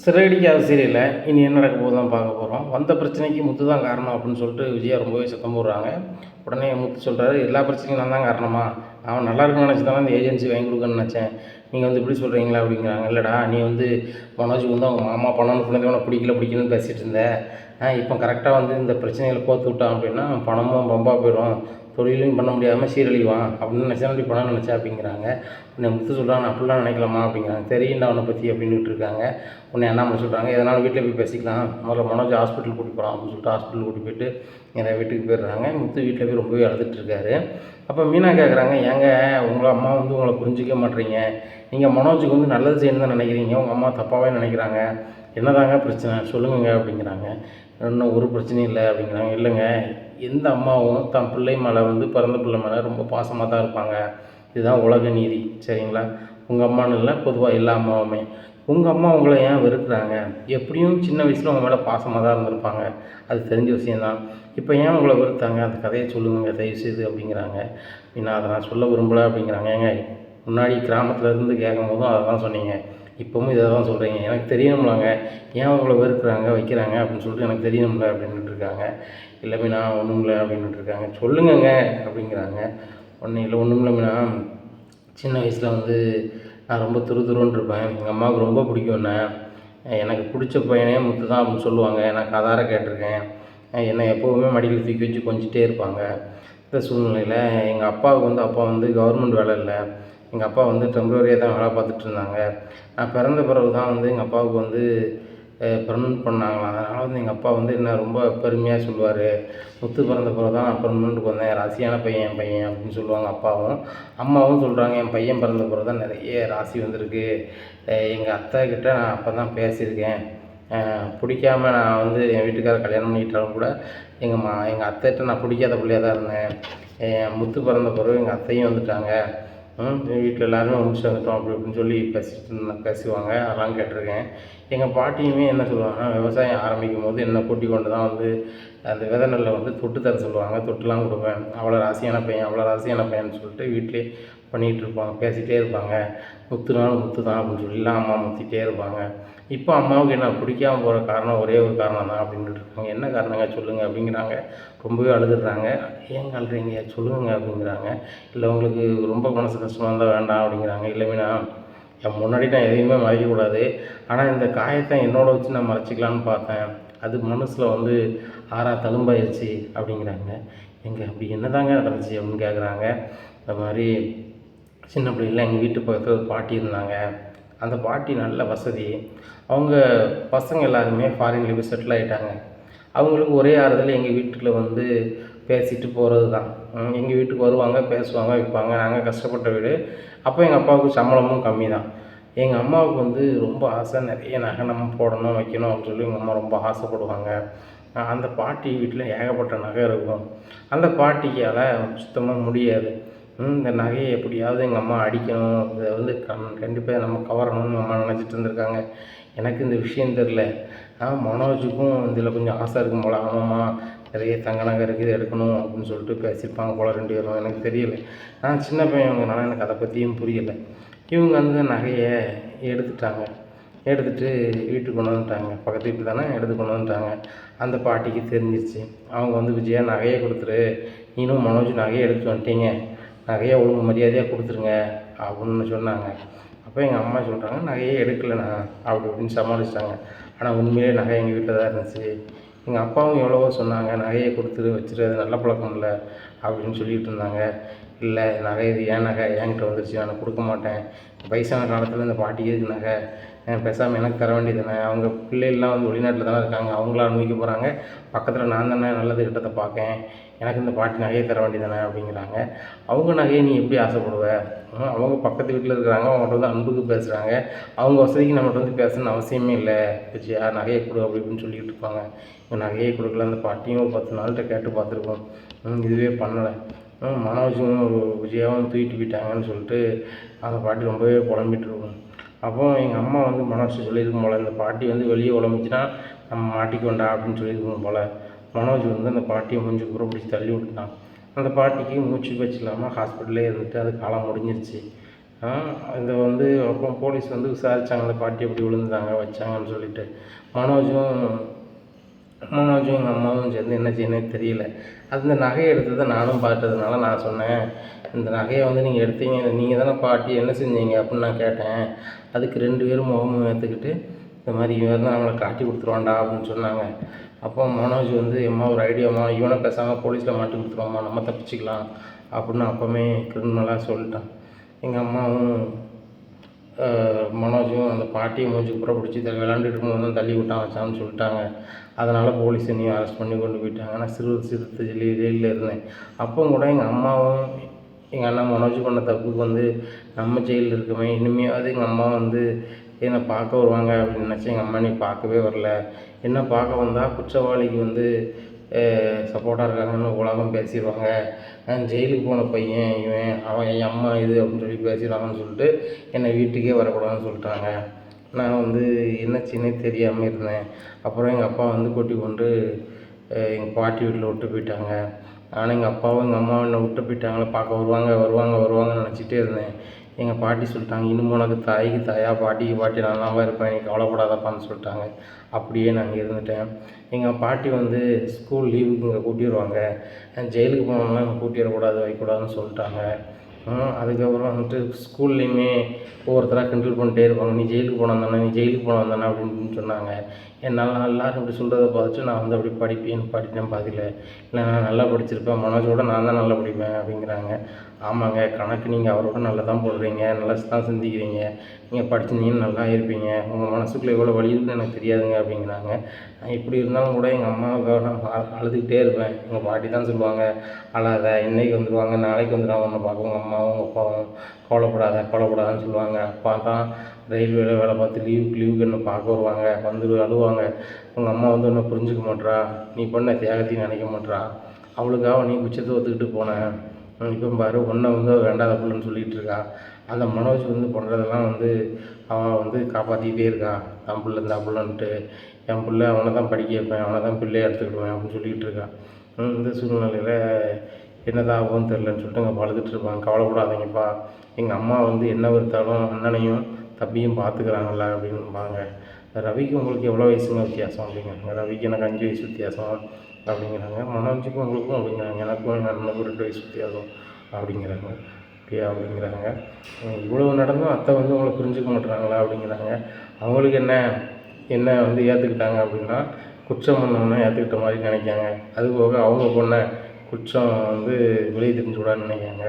சிறகடிக்காத சீரியல்ல இனி என்ன நடக்க போகுது தான் பார்க்க போகிறோம். வந்த பிரச்சனைக்கு முத்து தான் காரணம் அப்படின்னு சொல்லிட்டு விஜயா ரொம்பவே சத்தம் போடுறாங்க. உடனே முத்து சொல்கிறாரு, எல்லா பிரச்சனைக்கும் நான் தான் காரணமா? அவன் நல்லா இருக்குன்னு நினச்சி தானே இந்த ஏஜென்சி வாங்கி கொடுக்கணும்னு நினச்சேன். நீங்கள் வந்து இப்படி சொல்கிறீங்களா அப்படிங்கிறாங்க. இல்லைடா, நீ வந்து மனோஜுக்கு வந்து அவங்க மாமா பணம்னு சொன்னதே உனக்கு பிடிக்கலன்னு பேசிகிட்டு இருந்த. இப்போ கரெக்டாக வந்து இந்த பிரச்சனைகளை கோர்த்து விட்டான் அப்படின்னா பணமும் பம்பா போயிடும், தொழிலும் பண்ண முடியாமல் சீரழிவான் அப்படின்னு நினச்சா அப்படி பணம் நினச்சா அப்படிங்கிறாங்க. உன்னை முத்து சொல்கிறான், நான் அப்படிலாம் நினைக்கலாமா அப்படிங்கிறாங்க. தெரியும்டா அவனை பற்றி அப்படின்ட்டு இருக்காங்க. உன்னை அண்ணாமலை சொல்கிறாங்க, எதனாலும் வீட்டில் போய் பேசிக்கலாம், முதல்ல மனோஜ் ஹாஸ்பிட்டல் கூட்டிட்டு போகலாம் அப்படின்னு சொல்லிட்டு ஹாஸ்பிட்டல் கூட்டி போயிட்டு நிறைய வீட்டுக்கு போயிடுறாங்க. முத்து வீட்டில் போய் ரொம்பவே அழுதுட்டுருக்காரு. அப்போ மீனா கேட்குறாங்க, ஏங்க உங்களை அம்மா வந்து உங்களை புரிஞ்சிக்க மாட்டேறீங்க, நீங்கள் மனோஜுக்கு வந்து நல்லது செய்யணும்னு தான் நினைக்கிறீங்க, உங்கள் அம்மா தப்பாகவே நினைக்கிறாங்க, என்னதாங்க பிரச்சனை சொல்லுங்க அப்படிங்கிறாங்க. இன்னும் ஒரு பிரச்சனையும் இல்லை அப்படிங்கிறாங்க. இல்லைங்க, எந்த அம்மாவும் தன் பிள்ளை மேலே வந்து பிறந்த பிள்ளை மேலே ரொம்ப பாசமாக தான் இருப்பாங்க, இதுதான் உலக நீதி, சரிங்களா? உங்கள் அம்மான்னு இல்லை, பொதுவாக எல்லா அம்மாவுமே. உங்கள் அம்மா உங்களை ஏன் வெறுக்கிறாங்க? எப்படியும் சின்ன வயசில் உங்கள் மேலே பாசமாக தான் இருந்திருப்பாங்க, அது தெரிஞ்ச விஷயந்தான். இப்போ ஏன் உங்களை வெறுத்தாங்க? அந்த கதையை சொல்லுங்க தயவுசெய்து அப்படிங்கிறாங்க. நான் அதை நான் சொல்ல விரும்பலை அப்படிங்கிறாங்க. ஏங்க, முன்னாடி கிராமத்தில் இருந்து கேட்கும் போதும் அதை தான் சொன்னீங்க, இப்போவும் இதை தான் சொல்கிறீங்க. எனக்கு தெரியணும்லாங்க ஏன் உங்களை வெறுக்கிறாங்க வைக்கிறாங்க அப்படின்னு சொல்லிட்டு எனக்கு தெரியணும்ல அப்படின்ட்டு இருக்காங்க. இல்லை மீனா ஒன்றும் இல்லை அப்படின்ட்டு இருக்காங்க. சொல்லுங்கங்க அப்படிங்கிறாங்க. ஒன்றும் இல்லை, ஒன்றும் இல்லை மீனா, சின்ன வயசில் வந்து நான் ரொம்ப துருதுருன்னு இருப்பேன், எங்கள் அம்மாவுக்கு ரொம்ப பிடிக்கும் என்ன, எனக்கு பிடிச்ச பையனே முத்து தான் அப்படின்னு சொல்லுவாங்க, நான் கதார கேட்டிருக்கேன். என்னை எப்போவுமே மடியில் தூக்கி வச்சு கொஞ்சிட்டே இருப்பாங்க. இந்த சூழ்நிலையில் எங்கள் அப்பாவுக்கு வந்து அப்பா வந்து கவர்மெண்ட் வேலை இல்லை, எங்கள் அப்பா வந்து டெம்பரரியாக தான் வேலை பார்த்துட்டு இருந்தாங்க. நான் பிறந்த பிறகு தான் வந்து எங்கள் அப்பாவுக்கு வந்து பெர்மனெண்ட் பண்ணாங்களாம். அதனால் வந்து எங்கள் அப்பா வந்து என்ன ரொம்ப பெருமையாக சொல்லுவார், முத்து பிறந்த பிறகு தான் நான் பெர்மனெண்ட்டுக்கு வந்தேன், ராசியான பையன் என் பையன் அப்படின்னு சொல்லுவாங்க அப்பாவும். அம்மாவும் சொல்கிறாங்க, என் பையன் பிறந்த பிறகு தான் நிறைய ராசி வந்திருக்கு, எங்கள் அத்தைக்கிட்ட நான் அப்போ தான் பேசியிருக்கேன், பிடிக்காம நான் வந்து என் வீட்டுக்கார கல்யாணம் பண்ணிக்கிட்டாலும் கூட எங்கள் அத்தைகிட்ட நான் பிடிக்காத பிள்ளையாக தான் இருந்தேன். முத்து பிறந்த பிறகு எங்கள் அத்தையும் வந்துட்டாங்க, வீட்டில் எல்லாருமே முடிச்சு வந்துட்டோம் அப்படி இப்படின்னு சொல்லி பேசுவாங்க. அதெல்லாம் கேட்டிருக்கேன். எங்கள் பாட்டியுமே என்ன சொல்லுவாங்கன்னா, விவசாயம் ஆரம்பிக்கும் போது என்னை கூட்டி கொண்டு தான் வந்து அந்த விதை நெல்லை வந்து தொட்டு தர சொல்லுவாங்க, தொட்டுலாம் கொடுப்பேன், அவ்வளோ ராசியான பையன் அவ்வளோ ராசியான பையன்னு சொல்லிட்டு வீட்டிலே பண்ணிகிட்டு இருப்பாங்க, பேசிகிட்டே இருப்பாங்க. முத்துனாலும் முத்து தான் அப்படின்னு சொல்லிலாம் அம்மா முத்திகிட்டே இருப்பாங்க. இப்போ அம்மாவுக்கு என்ன பிடிக்காமல் போகிற காரணம் ஒரே ஒரு காரணம் தான் அப்படின்ட்டு இருக்காங்க. என்ன காரணங்க சொல்லுங்கள் அப்படிங்கிறாங்க. ரொம்பவே அழுதுடுறாங்க. ஏங்க அழுறீங்க சொல்லுங்க அப்படிங்கிறாங்க. இல்லை உங்களுக்கு ரொம்ப மனசு கஷ்டமாக இருந்தால் வேண்டாம் அப்படிங்கிறாங்க. இல்லை மீனா, என் முன்னாடி நான் எதையுமே மறைக்கக்கூடாது, ஆனால் இந்த காயத்தை என்னோட வச்சு நான் மறைச்சிக்கலான்னு பார்த்தேன், அது மனசில் வந்து ஆறா தழும்பாயிருச்சு அப்படிங்கிறாங்க. எங்க அப்படி என்ன தாங்க நடந்துச்சு அப்படின்னு கேட்குறாங்க. இந்த மாதிரி சின்ன பிள்ளைல எங்கள் வீட்டு பக்கத்தில் ஒரு பாட்டி இருந்தாங்க. அந்த பாட்டி நல்ல வசதி, அவங்க பசங்க எல்லாருமே ஃபாரின்ல போய் செட்டில் ஆகிட்டாங்க. அவங்களுக்கு ஒரே ஆறுதல் எங்கள் வீட்டில் வந்து பேசிட்டு போகிறது தான். எங்கள் வீட்டுக்கு வருவாங்க, பேசுவாங்க, வைப்பாங்க. நாங்கள் கஷ்டப்பட்ட வீடு. அப்போ எங்கள் அப்பாவுக்கு சம்பளமும் கம்மி தான். எங்கள் அம்மாவுக்கு வந்து ரொம்ப ஆசை, நிறைய நகை நம்ம போடணும் வைக்கணும் அப்படின்னு சொல்லி எங்கள் அம்மா ரொம்ப ஆசைப்படுவாங்க. அந்த பாட்டி வீட்டில் ஏகப்பட்ட நகை இருக்கும். அந்த பாட்டிக்கால் சுத்தமாக முடியாது. இந்த நகையை எப்படியாவது எங்கள் அம்மா அடிக்கணும், இதை வந்து கண்டிப்பாக நம்ம கவரணும்னு அம்மா நினச்சிட்டு இருந்திருக்காங்க. எனக்கு இந்த விஷயம் தெரில. மனோஜுக்கும் இதில் கொஞ்சம் ஆசை இருக்கும் போல், ஆமாம்மா நிறைய தங்க நகை இருக்குது எடுக்கணும் அப்படின்னு சொல்லிட்டு பேசியிருப்பாங்க போல் 2 பேரும், எனக்கு தெரியல. நான் சின்ன பையங்கிறனால எனக்கு அதை பற்றியும் புரியலை. இவங்க அந்த நகையை எடுத்துட்டாங்க. எடுத்துகிட்டு வீட்டுக்கு கொண்டு வந்துட்டாங்க. பக்கத்து வீட்டில் தானே, எடுத்து கொண்டு வந்துட்டாங்க. அந்த பாட்டிக்கு தெரிஞ்சிருச்சு. அவங்க வந்து, விஜயா நகையை கொடுத்துரு, நீனும் மனோஜ் நகையை எடுத்துட்டு வந்துட்டீங்க, நகையை ஒழுங்கு மரியாதையாக கொடுத்துருங்க அப்படின்னு சொன்னாங்க. அப்போ எங்கள் அம்மா சொல்கிறாங்க, நகையே எடுக்கலைண்ணா அப்படி இப்படின்னு சமாளிச்சிட்டாங்க. ஆனால் உண்மையிலே நகை எங்கள் வீட்டில் தான் இருந்துச்சு. எங்கள் அப்பாவும் எவ்வளவோ சொன்னாங்க, நகையை கொடுத்துரு வச்சுரு, அது நல்ல பழக்கம் இல்லை அப்படின்னு சொல்லிகிட்டு இருந்தாங்க. இல்லை, நகை இது ஏன் நகை என்கிட்ட வந்துருச்சு, நான் கொடுக்க மாட்டேன், வயசான காலத்தில் இந்த பாட்டிக்கு எதுக்கு நகை, பேசாமல் எனக்கு தர வேண்டியது தானே, அவங்க பிள்ளைகள்லாம் வந்து வெளிநாட்டில் தானே இருக்காங்க, அவங்களாம் அனுபவிக்க போகிறாங்க, பக்கத்தில் நான் தானே நல்லது கிட்டத்தை பார்க்கேன், எனக்கு இந்த பாட்டி நகையை தர வேண்டியது தானே அப்படிங்கிறாங்க. அவங்க நகையை நீ எப்படி ஆசைப்படுவ, அவங்க பக்கத்து வீட்டில் இருக்கிறாங்க, அவங்கள்ட்ட வந்து அன்புக்கு பேசுகிறாங்க, அவங்க வசதிக்கு நம்மகிட்ட வந்து பேசணும்னு அவசியமே இல்லை, விஜயா நகையை கொடு அப்படி இப்படின்னு சொல்லிகிட்டு இருப்பாங்க. இங்கே நகையை கொடுக்கல. அந்த பாட்டியும் ஒரு 10 நாள்கிட்ட கேட்டு பார்த்துருக்கோம், இதுவே பண்ணலை. மனோஜும் விஜயாவும் தூக்கிட்டு போயிட்டாங்கன்னு சொல்லிட்டு அந்த பாட்டி ரொம்பவே புலம்பிகிட்டு இருக்கும். அப்போ எங்கள் அம்மா வந்து மனோஜ் சொல்லியிருக்கும் போல், இந்த பாட்டி வந்து வெளியே உழம்பிச்சுன்னா நம்ம மாட்டிக்கொண்டா அப்படின்னு சொல்லியிருக்கும் போல். மனோஜ் வந்து அந்த பாட்டியை மூஞ்சி பூரா பிடிச்சி தள்ளி விட்டுட்டான். அந்த பாட்டிக்கு மூச்சு பேச்சு இல்லாமல் ஹாஸ்பிட்டல்லே இருந்துட்டு அது காலம் முடிஞ்சிருச்சு. இந்த வந்து அப்புறம் போலீஸ் வந்து விசாரித்தாங்க, அந்த பாட்டி எப்படி விழுந்தாங்க வச்சாங்கன்னு சொல்லிட்டு. மனோஜும் எங்கள் அம்மாவும் சேர்ந்து என்ன செய்யணும்னு தெரியல. அந்த நகையை எடுத்ததை நானும் பார்த்ததுனால நான் சொன்னேன், இந்த நகையை வந்து நீங்கள் எடுத்தீங்க, நீங்கள் தானே பாட்டி என்ன செஞ்சீங்க அப்படின்னு நான் கேட்டேன். அதுக்கு 2 பேரும் முகமும் ஏற்றுக்கிட்டு இந்த மாதிரி இவன் தான் நம்மளை காட்டி கொடுத்துருவான்டா அப்படின்னு சொன்னாங்க. அப்போ மனோஜ் வந்து எம்மா ஒரு ஐடியாம்மா, இவனை பேசாமல் போலீஸில் மாட்டி கொடுத்துருவாம்மா, நம்ம தப்பிச்சிக்கலாம் அப்படின்னு அப்போவே கிரிமினலாக சொல்லிட்டான். எங்கள் அம்மாவும் மனோஜும் அந்த பாட்டியை மூஞ்சுக்கு புற பிடிச்சி விளாண்டுட்டு இருக்கும்போது தான் தள்ளி விட்டான் வச்சான்னு சொல்லிட்டாங்க. அதனால் போலீஸ் என்னையும் அரெஸ்ட் பண்ணி கொண்டு போயிட்டாங்க. நான் சிறுத்தை ஜெயிலில் இருந்தேன். அப்போ கூட எங்கள் அம்மாவும் எங்கள் அண்ணன் மனோஜ் பண்ண தப்புக்கு வந்து நம்ம ஜெயிலில் இருக்கோமே, இனிமேயாவது எங்கள் அம்மா வந்து என்னை பார்க்க வருவாங்க அப்படின்னு நினச்சி எங்கள் அம்மா நீ பார்க்கவே வரல. என்ன பார்க்க வந்தால் குற்றவாளிக்கு வந்து சப்போர்ட்டாக இருக்காங்கன்னு உலகம் பேசிடுவாங்க. ஜெயிலுக்கு போன பையன் இவன், அவன் என் அம்மா இது அப்படின்னு சொல்லி பேசிடுவாங்கன்னு சொல்லிட்டு என்னை வீட்டுக்கே வரக்கூடாதுன்னு சொல்லிட்டாங்க. நான் வந்து என்ன செய்யனே தெரியாமல் இருந்தேன். அப்புறம் எங்கள் அப்பா வந்து கூட்டி கொண்டு எங்கள் பாட்டி வீட்டில் விட்டு போயிட்டாங்க. நானும் எங்கள் அப்பாவும் எங்கள் அம்மாவும் என்னை விட்டு போயிட்டாங்களே, பார்க்க வருவாங்கன்னு நினச்சிட்டே இருந்தேன். எங்கள் பாட்டி சொல்லிட்டாங்க, இனிமே உனக்கு தாய்க்கு தாயா பாட்டிக்கு பாட்டி நான் தான் இருப்பேன், நீ கவலைப்படாதப்பான்னு சொல்லிட்டாங்க. அப்படியே நாங்கள் இருந்துட்டேன். எங்கள் பாட்டி வந்து ஸ்கூல் லீவுக்கு இங்கே கூட்டிடுவாங்க, ஜெயிலுக்கு போனோம்னா இங்கே கூட்டிடக்கூடாது வைக்கக்கூடாதுன்னு சொல்லிட்டாங்க. அதுக்கப்புறம் வந்துட்டு ஸ்கூல்லேயுமே ஒவ்வொருத்தராக கிண்டல் பண்ணிட்டே இருப்பாங்க, நீ ஜெயிலுக்கு போனவன் தானே அப்படின்னு சொன்னாங்க. என்னால் எல்லோரும் இப்படி சொல்கிறத பார்த்துட்டு நான் வந்து அப்படி படித்தேன் பாதியில். இல்லை நான் நல்லா படிச்சிருப்பேன், மனோஜோட நான் தான் நல்லா படிப்பேன் அப்படிங்கிறாங்க. ஆமாங்க, கணக்கு நீங்கள் அவரோட நல்லா தான் போடுறீங்க, நல்லா தான் சிந்திக்கிறீங்க, நீங்கள் படிச்சிருந்தீங்கன்னு நல்லா இருப்பீங்க, உங்கள் மனசுக்குள்ளே எவ்வளோ வலி இருக்குன்னு எனக்கு தெரியாதுங்க அப்படிங்கிறாங்க. நான் இப்படி இருந்தாலும் கூட எங்கள் அம்மாவுக்காக நான் அழுதுகிட்டே இருப்பேன். எங்கள் பாட்டி தான் சொல்லுவாங்க, அழாத, இன்றைக்கி வந்துடுவாங்க நாளைக்கு வந்துடுவாங்க உன்னை பார்க்க உங்கள் அம்மாவும் உங்கள் அப்பாவும், கவலைப்படாதான்னு சொல்லுவாங்க. அப்பா தான் ரயில்வேல வேலை பார்த்து லீவுக்கு என்ன பார்க்க வருவாங்க, வந்து அழுவாங்க. உங்கள் அம்மா வந்து ஒன்றும் புரிஞ்சுக்க மாட்றா, நீ பண்ண தியாகத்தையும் நினைக்க மாட்றா, அவளுக்காக நீ குச்சத்தை ஒத்துக்கிட்டு போனேன், இப்போ பாரு உன்னை வந்து வேண்டாத பிள்ளைன்னு சொல்லிகிட்டு இருக்கா. அந்த மனோஜ் வந்து பண்ணுறதெல்லாம் வந்து அவன் வந்து காப்பாற்றிக்கிட்டே இருக்கா, தன் பிள்ளை இந்த பிள்ளைன்ட்டு, என் பிள்ளை அவனை தான் படிக்க வைப்பேன், அவனை தான் பிள்ளையை எடுத்துக்கிடுவேன் அப்படின்னு சொல்லிகிட்டு இருக்கான். இந்த சூழ்நிலையில் என்னதான் ஆகும்னு தெரிலன்னு சொல்லிட்டு அங்கே அழுதுட்டு இருப்பாங்க. கவலைப்படாதீங்கப்பா, எங்கள் அம்மா வந்து என்ன வெறுத்தாலும் அண்ணனையும் தம்பியும் பார்த்துக்கிறாங்கள அப்படின்பாங்க. ரவிக்கு உங்களுக்கு எவ்வளோ வயசுங்க வித்தியாசம் அப்படிங்கிறாங்க. ரவிக்கு எனக்கு 5 வயசு வித்தியாசம் அப்படிங்கிறாங்க. மனோஜுக்கும் உங்களுக்கும் அப்படிங்கிறாங்க. எனக்கும் எங்கள் அண்ணனுக்கும் 2 வயசு வித்தியாசம் அப்படிங்கிறாங்க. அப்படிங்கிறாங்க. இவ்வளோ நடந்தும் அத்தை வந்து உங்களை புரிஞ்சுக்க மாட்டுறாங்களா அப்படிங்கிறாங்க. அவங்களுக்கு என்ன வந்து ஏற்றுக்கிட்டாங்க அப்படின்னா, குற்றம் பண்ணவொன்னே ஏற்றுக்கிட்ட மாதிரி நினைக்காங்க. அதுபோக அவங்க பொண்ண குற்றம் வந்து வெளியே தெரிஞ்சு விடான்னு நினைக்காங்க.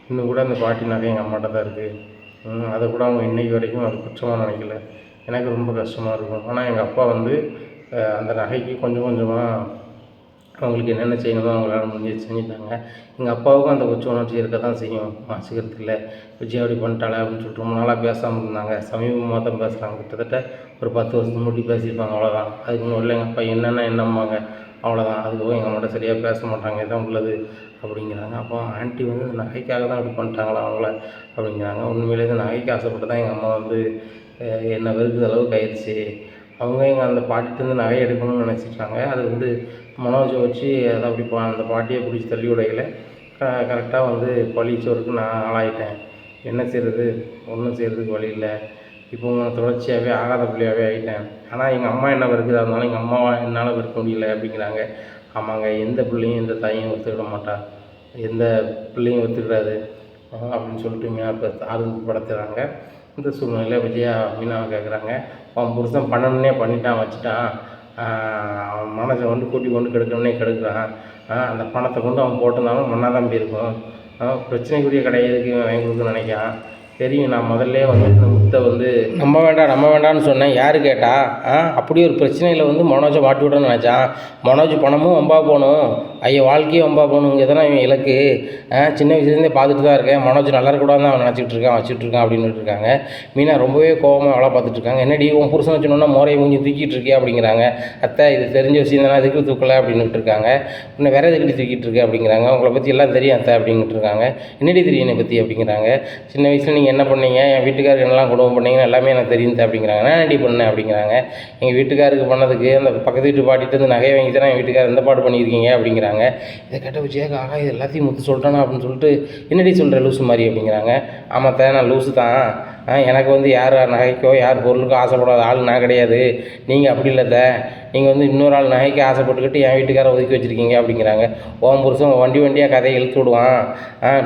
இன்னும் கூட அந்த பாட்டி நகை எங்கள் அம்மாட்ட தான் இருக்குது. அதை கூட அவங்க இன்றைக்கி வரைக்கும் அது குற்றமாக நினைக்கல. எனக்கு ரொம்ப கஷ்டமாக இருக்கும். ஆனால் எங்கள் அப்பா வந்து அந்த நகைக்கு கொஞ்சம் கொஞ்சமாக அவங்களுக்கு என்னென்ன செய்யணுமோ அவங்களால முடிஞ்சு செஞ்சுட்டாங்க. எங்கள் அப்பாவுக்கும் அந்த குற்ற உணர்ச்சி இருக்க தான் செய்யும், மாற்றிக்கிறதுக்கு இல்லை. விஜய் அப்படி பண்ணிட்டாளே அப்படின்னு சொல்லிட்டு ரொம்ப நாளாக பேசாமல் இருந்தாங்க. சமீபமாக தான் பேசுகிறாங்க. கிட்டத்தட்ட ஒரு 10 வருஷத்துக்கு முன்னாடி பேசியிருப்பாங்க, அவ்வளோதான். அதுக்கு முன்னாடி எங்கள் அப்பா என்னம்பாங்க, அவ்வளோதான். அதுபோக எங்கள் அம்மாட்ட சரியாக பேச மாட்டாங்க, இதான் உள்ளது அப்படிங்கிறாங்க. அப்போ ஆண்டி வந்து இந்த நகைக்காக தான் அப்படி பண்ணிட்டாங்களா அவங்கள அப்படிங்கிறாங்க. உண்மையிலே இந்த நகைக்கு ஆசைப்பட்டு தான் எங்கள் அம்மா வந்து என்னை வெறுக்கிற அளவுக்கு ஆயிடுச்சு. அவங்க எங்கள் அந்த பாட்டிகிட்டேருந்து நகை எடுக்கணும்னு நினச்சிட்டாங்க. அது வந்து மனோஜை வச்சு அதை அப்படி அந்த பாட்டியை பிடிச்சி தள்ளி விடையில் கரெக்டாக வந்து பழிச்சோருக்கு நான் ஆளாயிட்டேன். என்ன செய்கிறது, ஒன்றும் செய்கிறதுக்கு வழி இல்லை. இப்போ தொடர்ச்சியாகவே ஆகாத பிள்ளையாகவே ஆகிட்டேன். ஆனால் எங்கள் அம்மா என்ன வெறுக்குதா இருந்தாலும் எங்கள் அம்மாவை என்னால் வெறுக்க முடியல அப்படிங்கிறாங்க. ஆமாங்க, எந்த பிள்ளையும் எந்த தாயும் ஒத்துக்கிட மாட்டா, எந்த பிள்ளையும் ஒத்துக்கிடாது அப்படின்னு சொல்லிட்டு மீனா ஆர்வம் படுத்துகிறாங்க. இந்த சூழ்நிலையில் விஜயா மீனாவை கேட்குறாங்க, அவன் புருஷன் பண்ணணுன்னே பண்ணிட்டான் வச்சுட்டான், அவன் மனசை வந்து கூட்டி கொண்டு கெடுக்கணுன்னே கெடுக்கிறான், அந்த பணத்தை கொண்டு அவன் போட்டிருந்தாலும் மண்ணாக தான் போயிருக்கும், பிரச்சனைக்குரிய கிடையாதுக்கு வாங்கி கொடுக்குன்னு நினைக்கான். தெரியும், நான் முதல்ல வந்து இந்த முத்தை வந்து நம்ப வேண்டாம்னு சொன்னேன். யார் கேட்டா? அப்படி ஒரு பிரச்சனையில் வந்து மனோஜை மாட்டி விடணும்னு நினச்சான். மனோஜ் பணமும் வம்பா போகணும், வாழ்க்கையும் வம்பா போகணுங்க தான் இவன் இலக்கு. சின்ன வயசுலேருந்தே பார்த்துட்டு தான் இருக்கேன், மனோஜ் நல்லா இருக்கக்கூடாதுன்னு அவன் வச்சுட்டு இருக்கான் அப்படின்னு இருக்காங்க. மீனா ரொம்பவே கோபமாக வேலை பார்த்துட்டு இருக்காங்க. என்னடி உன் புருஷன் வச்சுனோன்னா மோரையை மூஞ்சி தூக்கிட்டு இருக்கே அப்படிங்கிறாங்க. அத்தை, இது தெரிஞ்ச விஷயம் தானே, அதுக்கு தூக்கலை அப்படின்னுட்டு இருக்காங்க. இன்னும் வேற எதுக்கிட்டு தூக்கிட்டு இருக்கு அப்படிங்கிறாங்க. உங்களை பற்றி எல்லாம் தெரியும் அத்தை அப்படின்ட்டு இருக்காங்க. என்னடி தெரியும் என்னை பற்றி அப்படிங்கிறாங்க. சின்ன வயசில் நீங்கள் நீங்கள் என்ன பண்ணீங்க, என் வீட்டுக்காருக்கு என்னெல்லாம் கொடுமை பண்ணீங்கன்னு எல்லாமே எனக்கு தெரியும் அப்படிங்கிறாங்க. நான் என்னடி பண்ணேன் அப்படிங்கிறாங்க. எங்கள் வீட்டுக்காருக்கு பண்ணதுக்கு அந்த பக்கத்து வீட்டு பாட்டிட்டு வந்து நகையை வாங்கி தரேன், என் வீட்டுக்காரர் எந்த பாடு பண்ணியிருக்கீங்க அப்படிங்கிறாங்க. இதை கேட்ட விஜயாக்கு ஆகா இது எல்லாத்தையும் முத்து சொல்லிட்டானா அப்படின்னு சொல்லிட்டு, என்னடி சொல்கிற லூசு மாதிரி அப்படிங்கிறாங்க. ஆமாத்த நான் லூசு தான், எனக்கு வந்து யார் நகைக்கோ யார் பொருளுக்கோ ஆசைப்படாத ஆள் நான் கிடையாது. நீங்கள் அப்படி இல்லைத்த, நீங்கள் வந்து இன்னொரு ஆள் நகைக்கு ஆசைப்பட்டுக்கிட்டு என் வீட்டுக்காரை ஒதுக்கி வச்சுருக்கீங்க அப்படிங்கிறாங்க. ஓம் புருஷன் வண்டியாக கதையை இழுத்து விடுவான்,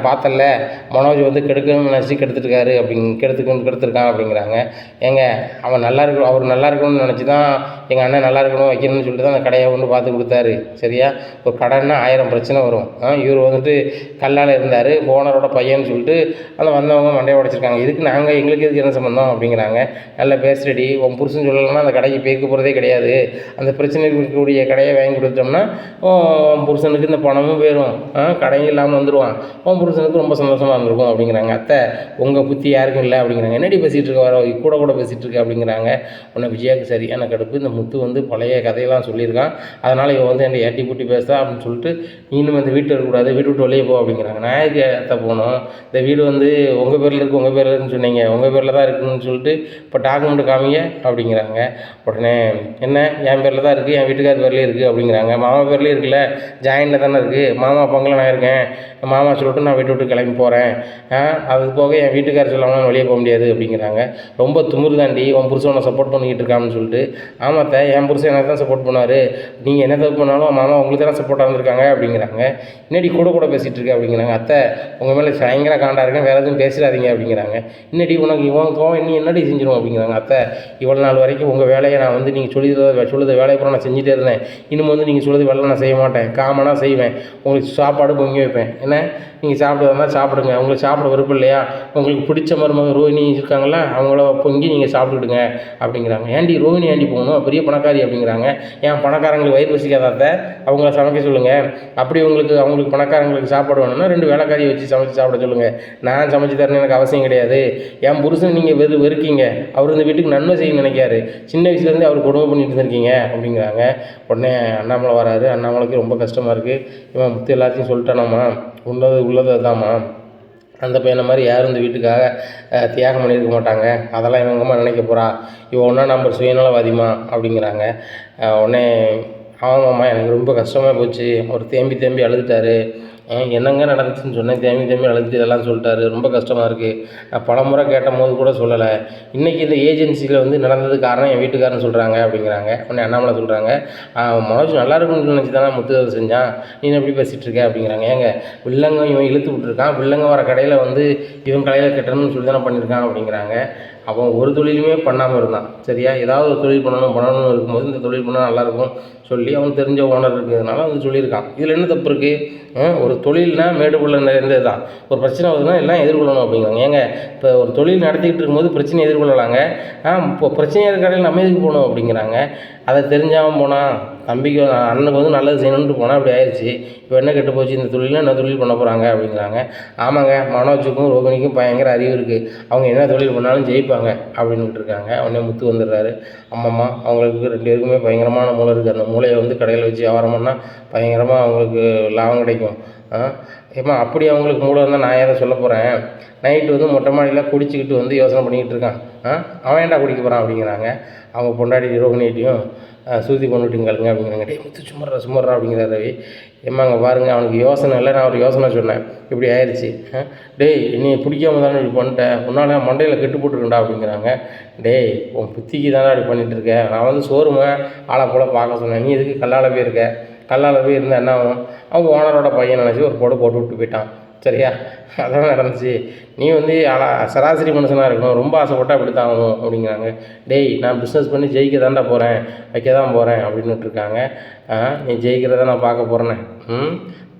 பார்த்தல மனோஜ் வந்து கெடுக்கணும்னு நினச்சி கெடுத்துருக்காரு கெடுத்துருக்கான் அப்படிங்கிறாங்க. ஏங்க அவன் நல்லா இருக்கணும், அவர் நல்லா இருக்கணும்னு நினச்சி தான் எங்கள் அண்ணன் நல்லா இருக்கணும் வைக்கணும்னு சொல்லிட்டு தான் அந்த கடையை கொண்டு பார்த்து கொடுத்தாரு. சரியா, ஒரு கடைன்னா 1000 பிரச்சனை வரும். இவர் வந்துட்டு கல்லால் இருந்தார், ஓனரோட பையன்னு சொல்லிட்டு அந்த வந்தவங்க மண்டையை உடைச்சிருக்காங்க. இதுக்கு நாங்கள் எங்களுக்கு இதுக்கு என்ன சம்பந்தம் அப்படிங்கிறாங்க. நல்லா பேசுறடி, உன் புருஷன் சொல்லலைன்னா அந்த கடைக்கு பேக்க போகிறதே கிடையாது. அந்த பிரச்சனை இருக்கக்கூடிய கடையை வாங்கி கொடுத்தோம்னா உன் புருஷனுக்கு இந்த பணமும் போயிடும், கடையும் இல்லாமல் வந்துடுவான், உன் புருஷனுக்கு ரொம்ப சந்தோஷமாக இருந்திருக்கும் அப்படிங்கிறாங்க. அத்தை உங்கள் புத்தி யாருக்கும் இல்லை அப்படிங்கிறாங்க. என்னடி பேசிகிட்டு இருக்க, வர கூட பேசிகிட்டு இருக்க அப்படிங்கிறாங்க. உன்னை விஜயாவுக்கு சரியான கடுப்பு, இந்த முத்து வந்து பழைய கதையெல்லாம் சொல்லியிருக்கான், அதனால் இவன் வந்து என்னை ஏட்டி பூட்டி பேசுதா அப்படின்னு சொல்லிட்டு நீனும் இந்த வீட்டில் இருக்கக்கூடாது, வீட்டு விட்டு வெளியே போ அப்படிங்கிறாங்க. நான் எதுக்கு அத்தை போகணும், இந்த வீடு வந்து உங்கள் பேரில் இருக்குது, உங்கள் பேரில் இருக்குன்னு சொன்னீங்க, உங்கள் பேரில் தான் இருக்குதுன்னு சொல்லிட்டு இப்போ டாக்குமெண்ட் காமிங்க அப்படிங்கிறாங்க. உடனே என்ன என் பேரில் தான் இருக்குது, என் வீட்டுக்கார் பேர்லேயே இருக்குது அப்படிங்கிறாங்க. மாமா பேர்லேயே இருக்குல்ல, ஜாயினில் தானே இருக்குது, மாமா பங்கில் நான் இருக்கேன், மாமா சொல்லிட்டு நான் வீட்டு விட்டு கிளம்பி போகிறேன், அது போக என் வீட்டுக்கார் சொல்லாமல் வெளியே போக முடியாது அப்படிங்கிறாங்க. ரொம்ப திமிரு தாண்டி உன் புருஷனை சப்போர்ட் பண்ணிக்கிட்டு இருக்கான்னு சொல்லிட்டு. ஆமாத்த என் புருஷன் எனக்கு தான் சப்போர்ட் பண்ணுவார், நீங்கள் என்ன தப்பு பண்ணாலும் மாமா உங்களுக்கு தானே சப்போர்ட்டாக இருந்திருக்காங்க அப்படிங்கிறாங்க. இன்னடி கூட பேசிகிட்டு இருக்கு அப்படிங்கிறாங்க. அத்தை உங்கள் மேலே பயங்கர காண்டாக இருக்கேன், வேறு எதுவும் பேசிடாதீங்க அப்படிங்கிறாங்க. இன்னடி உனக்கு இவன் கோவம் நீ என்னடி செஞ்சிடும் அப்படிங்கிறாங்க. அத்தை இவ்வளோ நாள் வரைக்கும் உங்கள் வேலையை நான் வந்து நீங்கள் சொல்லுறது வேலையை பூரா நான் செஞ்சுட்டே இருந்தேன், இன்னும் வந்து நீங்கள் சொல்லுறது வேலை நான் செய்ய மாட்டேன், காமனாக செய்வேன், உங்களுக்கு சாப்பாடு பொங்கி வைப்பேன், என்ன நீங்கள் சாப்பிடுறதா சாப்பிடுங்க, உங்களுக்கு சாப்பிட விருப்பம் இல்லையா, உங்களுக்கு பிடிச்ச மருமக ரோஹிணி இருக்காங்களா அவங்கள பொங்கி நீங்கள் சாப்பிட்டுடுங்க அப்படிங்கிறாங்க. ஏண்டி ரோஹிணி ஏண்டி போகணும், பெரிய பணக்காரி அப்படிங்கிறாங்க. ஏன் பணக்காரங்களுக்கு வயிறு வசிக்காதாத்த, அவங்கள சமைக்க சொல்லுங்கள், அப்படி அவங்களுக்கு பணக்காரங்களுக்கு சாப்பாடு வேணும்னா 2 வேலைக்காரியை வச்சு சமைச்சு சாப்பிட சொல்லுங்கள், நான் சமைச்சு தரேன்னு எனக்கு அவசியம் கிடையாது. என் புருஷன் நீங்கள் வெறுக்கீங்க, அவர் இந்த வீட்டுக்கு நன்மை செய்ய நினைக்காரு, சின்ன வயசுலேருந்து அவர் கொடுமை பண்ணிட்டு இருந்திருக்கீங்க அப்படிங்கிறாங்க. உடனே அண்ணாமலை வராரு. அண்ணாமலைக்கு ரொம்ப கஷ்டமாக இருக்குது, இவன் முத்து எல்லாத்தையும் சொல்லிட்டானாம்மா, உள்ளது அதுதாம்மா, அந்த பையனை மாதிரி யாரும் இந்த வீட்டுக்காக தியாகம் பண்ணியிருக்க மாட்டாங்க, அதெல்லாம் இவங்க அம்மா நினைக்க போகிறா, இவன் ஒன்றா நம்பர் சுயநலவாதிமா அப்படிங்கிறாங்க. உடனே ஆமாம்மா எனக்கு ரொம்ப கஷ்டமாக போச்சு, அவர் தேம்பி அழுதுட்டார், என்னங்க நடந்துச்சுன்னு சொன்னேன், தேம்பி அழுதுட்டு இதெல்லாம் சொல்லிட்டாரு, ரொம்ப கஷ்டமாக இருக்குது, நான் பலமுறை கேட்டபோது கூட சொல்லலை, இன்றைக்கி இந்த ஏஜென்சியில் வந்து நடந்தது காரணம் என் வீட்டுக்காரன்னு சொல்கிறாங்க அப்படிங்கிறாங்க. உடனே அண்ணாமலை சொல்கிறாங்க, மனோஜ் நல்லா இருக்குன்னு நினச்சி தானே முத்து செஞ்சான், நீ எப்படி பேசிகிட்டு இருக்க அப்படிங்கிறாங்க. ஏங்க வில்லங்க இவன் இழுத்து விட்டுருக்கான், வில்லங்க வர கடையில் வந்து இவன் கடையில் கட்டணும்னு சொல்லி தானே பண்ணியிருக்கான் அப்படிங்கிறாங்க. அவன் ஒரு தொழிலுமே பண்ணாமல் இருந்தான். சரியா, ஏதாவது ஒரு தொழில் பண்ணணும்னு இருக்கும்போது இந்த தொழில் பண்ணால் நல்லாயிருக்கும் சொல்லி அவன் தெரிஞ்ச ஓனர் இருக்கிறதுனால வந்து சொல்லியிருக்கான். இதில் என்ன தப்பு இருக்குது, ஒரு தொழில்னால் மேடுக்குள்ளே நிறைந்தது தான், ஒரு பிரச்சனை வருதுன்னா எல்லாம் எதிர்கொள்ளணும் அப்படிங்கிறாங்க. ஏங்க இப்போ ஒரு தொழில் நடத்திக்கிட்டு இருக்கும்போது பிரச்சனை எதிர்கொள்ளலாங்க, இப்போ பிரச்சனையாக இருக்கிற கடையில் நம்ம எதுக்கு போகணும் அப்படிங்கிறாங்க. அதை தெரிஞ்சாமல் போனால் தம்பிக்கு அண்ணனுக்கு வந்து நல்லது செய்யணுன்ட்டு போனால் அப்படி ஆயிடுச்சு, இப்போ என்ன கெட்டு போச்சு, இந்த தொழிலில் என்ன தொழில் பண்ண போகிறாங்க அப்படிங்கிறாங்க. ஆமாங்க மனோஜுக்கும் ரோகிணிக்கும் பயங்கர அறிவு இருக்குது, அவங்க என்ன தொழில் பண்ணாலும் ஜெயிப்பாங்க அப்படின்னுட்டு இருக்காங்க. உடனே முத்து வந்துடுறாரு. அம்மம்மா அவங்களுக்கு 2 பேருக்குமே பயங்கரமான மூளை இருக்குது, அந்த மூளையை வந்து கடையில் வச்சு வியாபாரம் பண்ணால் பயங்கரமாக அவங்களுக்கு லாபம் கிடைக்கும். ஏம்மா அப்படி அவங்களுக்கு மூளை இருந்தால் நான் எதை சொல்ல போகிறேன், நைட்டு வந்து மொட்டை மாடியில் குடிச்சிக்கிட்டு வந்து யோசனை பண்ணிக்கிட்டு இருக்கான், அவன் ஏன்டா குடிக்க போகிறான் அப்படிங்கிறாங்க. அவங்க பொண்டாடி ரோகிணிட்டையும் சூதி பண்ணிட்டுங்களுங்க அப்படிங்கிறாங்க. டே முத்து சும்மர்றா அப்படிங்கிறார் ரவி. ஏம்மா அங்கே பாருங்கள் அவனுக்கு யோசனை இல்லை, நான் ஒரு யோசனை சொன்னேன், இப்படி ஆயிடுச்சு, டேய் நீ பிடிக்காம தானே இப்படி பண்ணிட்டேன், உன்னால் மண்டையில் கெட்டு போட்டுருக்கண்டா அப்படிங்கிறாங்க. டேய் உன் புத்திக்கு தானே அப்படி பண்ணிகிட்ருக்கேன், நான் வந்து சோறுமை ஆளை போல் பார்க்க சொன்னேன், நீ எதுக்கு கல்லால் போயிருக்க, கல்லால் போய் இருந்தால் என்ன ஆகும், அவங்க ஓனரோட பையன் நினச்சி ஒரு போட்டு விட்டு போயிட்டான். சரியா, அதான் நடந்துச்சு, நீ வந்து சராசரி மனுஷனாக இருக்கணும், ரொம்ப ஆசைப்பட்டால் அப்படி தான் ஆகணும் அப்படிங்கிறாங்க. டேய் நான் பிஸ்னஸ் பண்ணி ஜெயிக்க தாண்டா போகிறேன், வைக்க தான் போகிறேன் அப்படின்னுட்ருக்காங்க. நீ ஜெயிக்கிறத நான் பார்க்க போகிறேனே,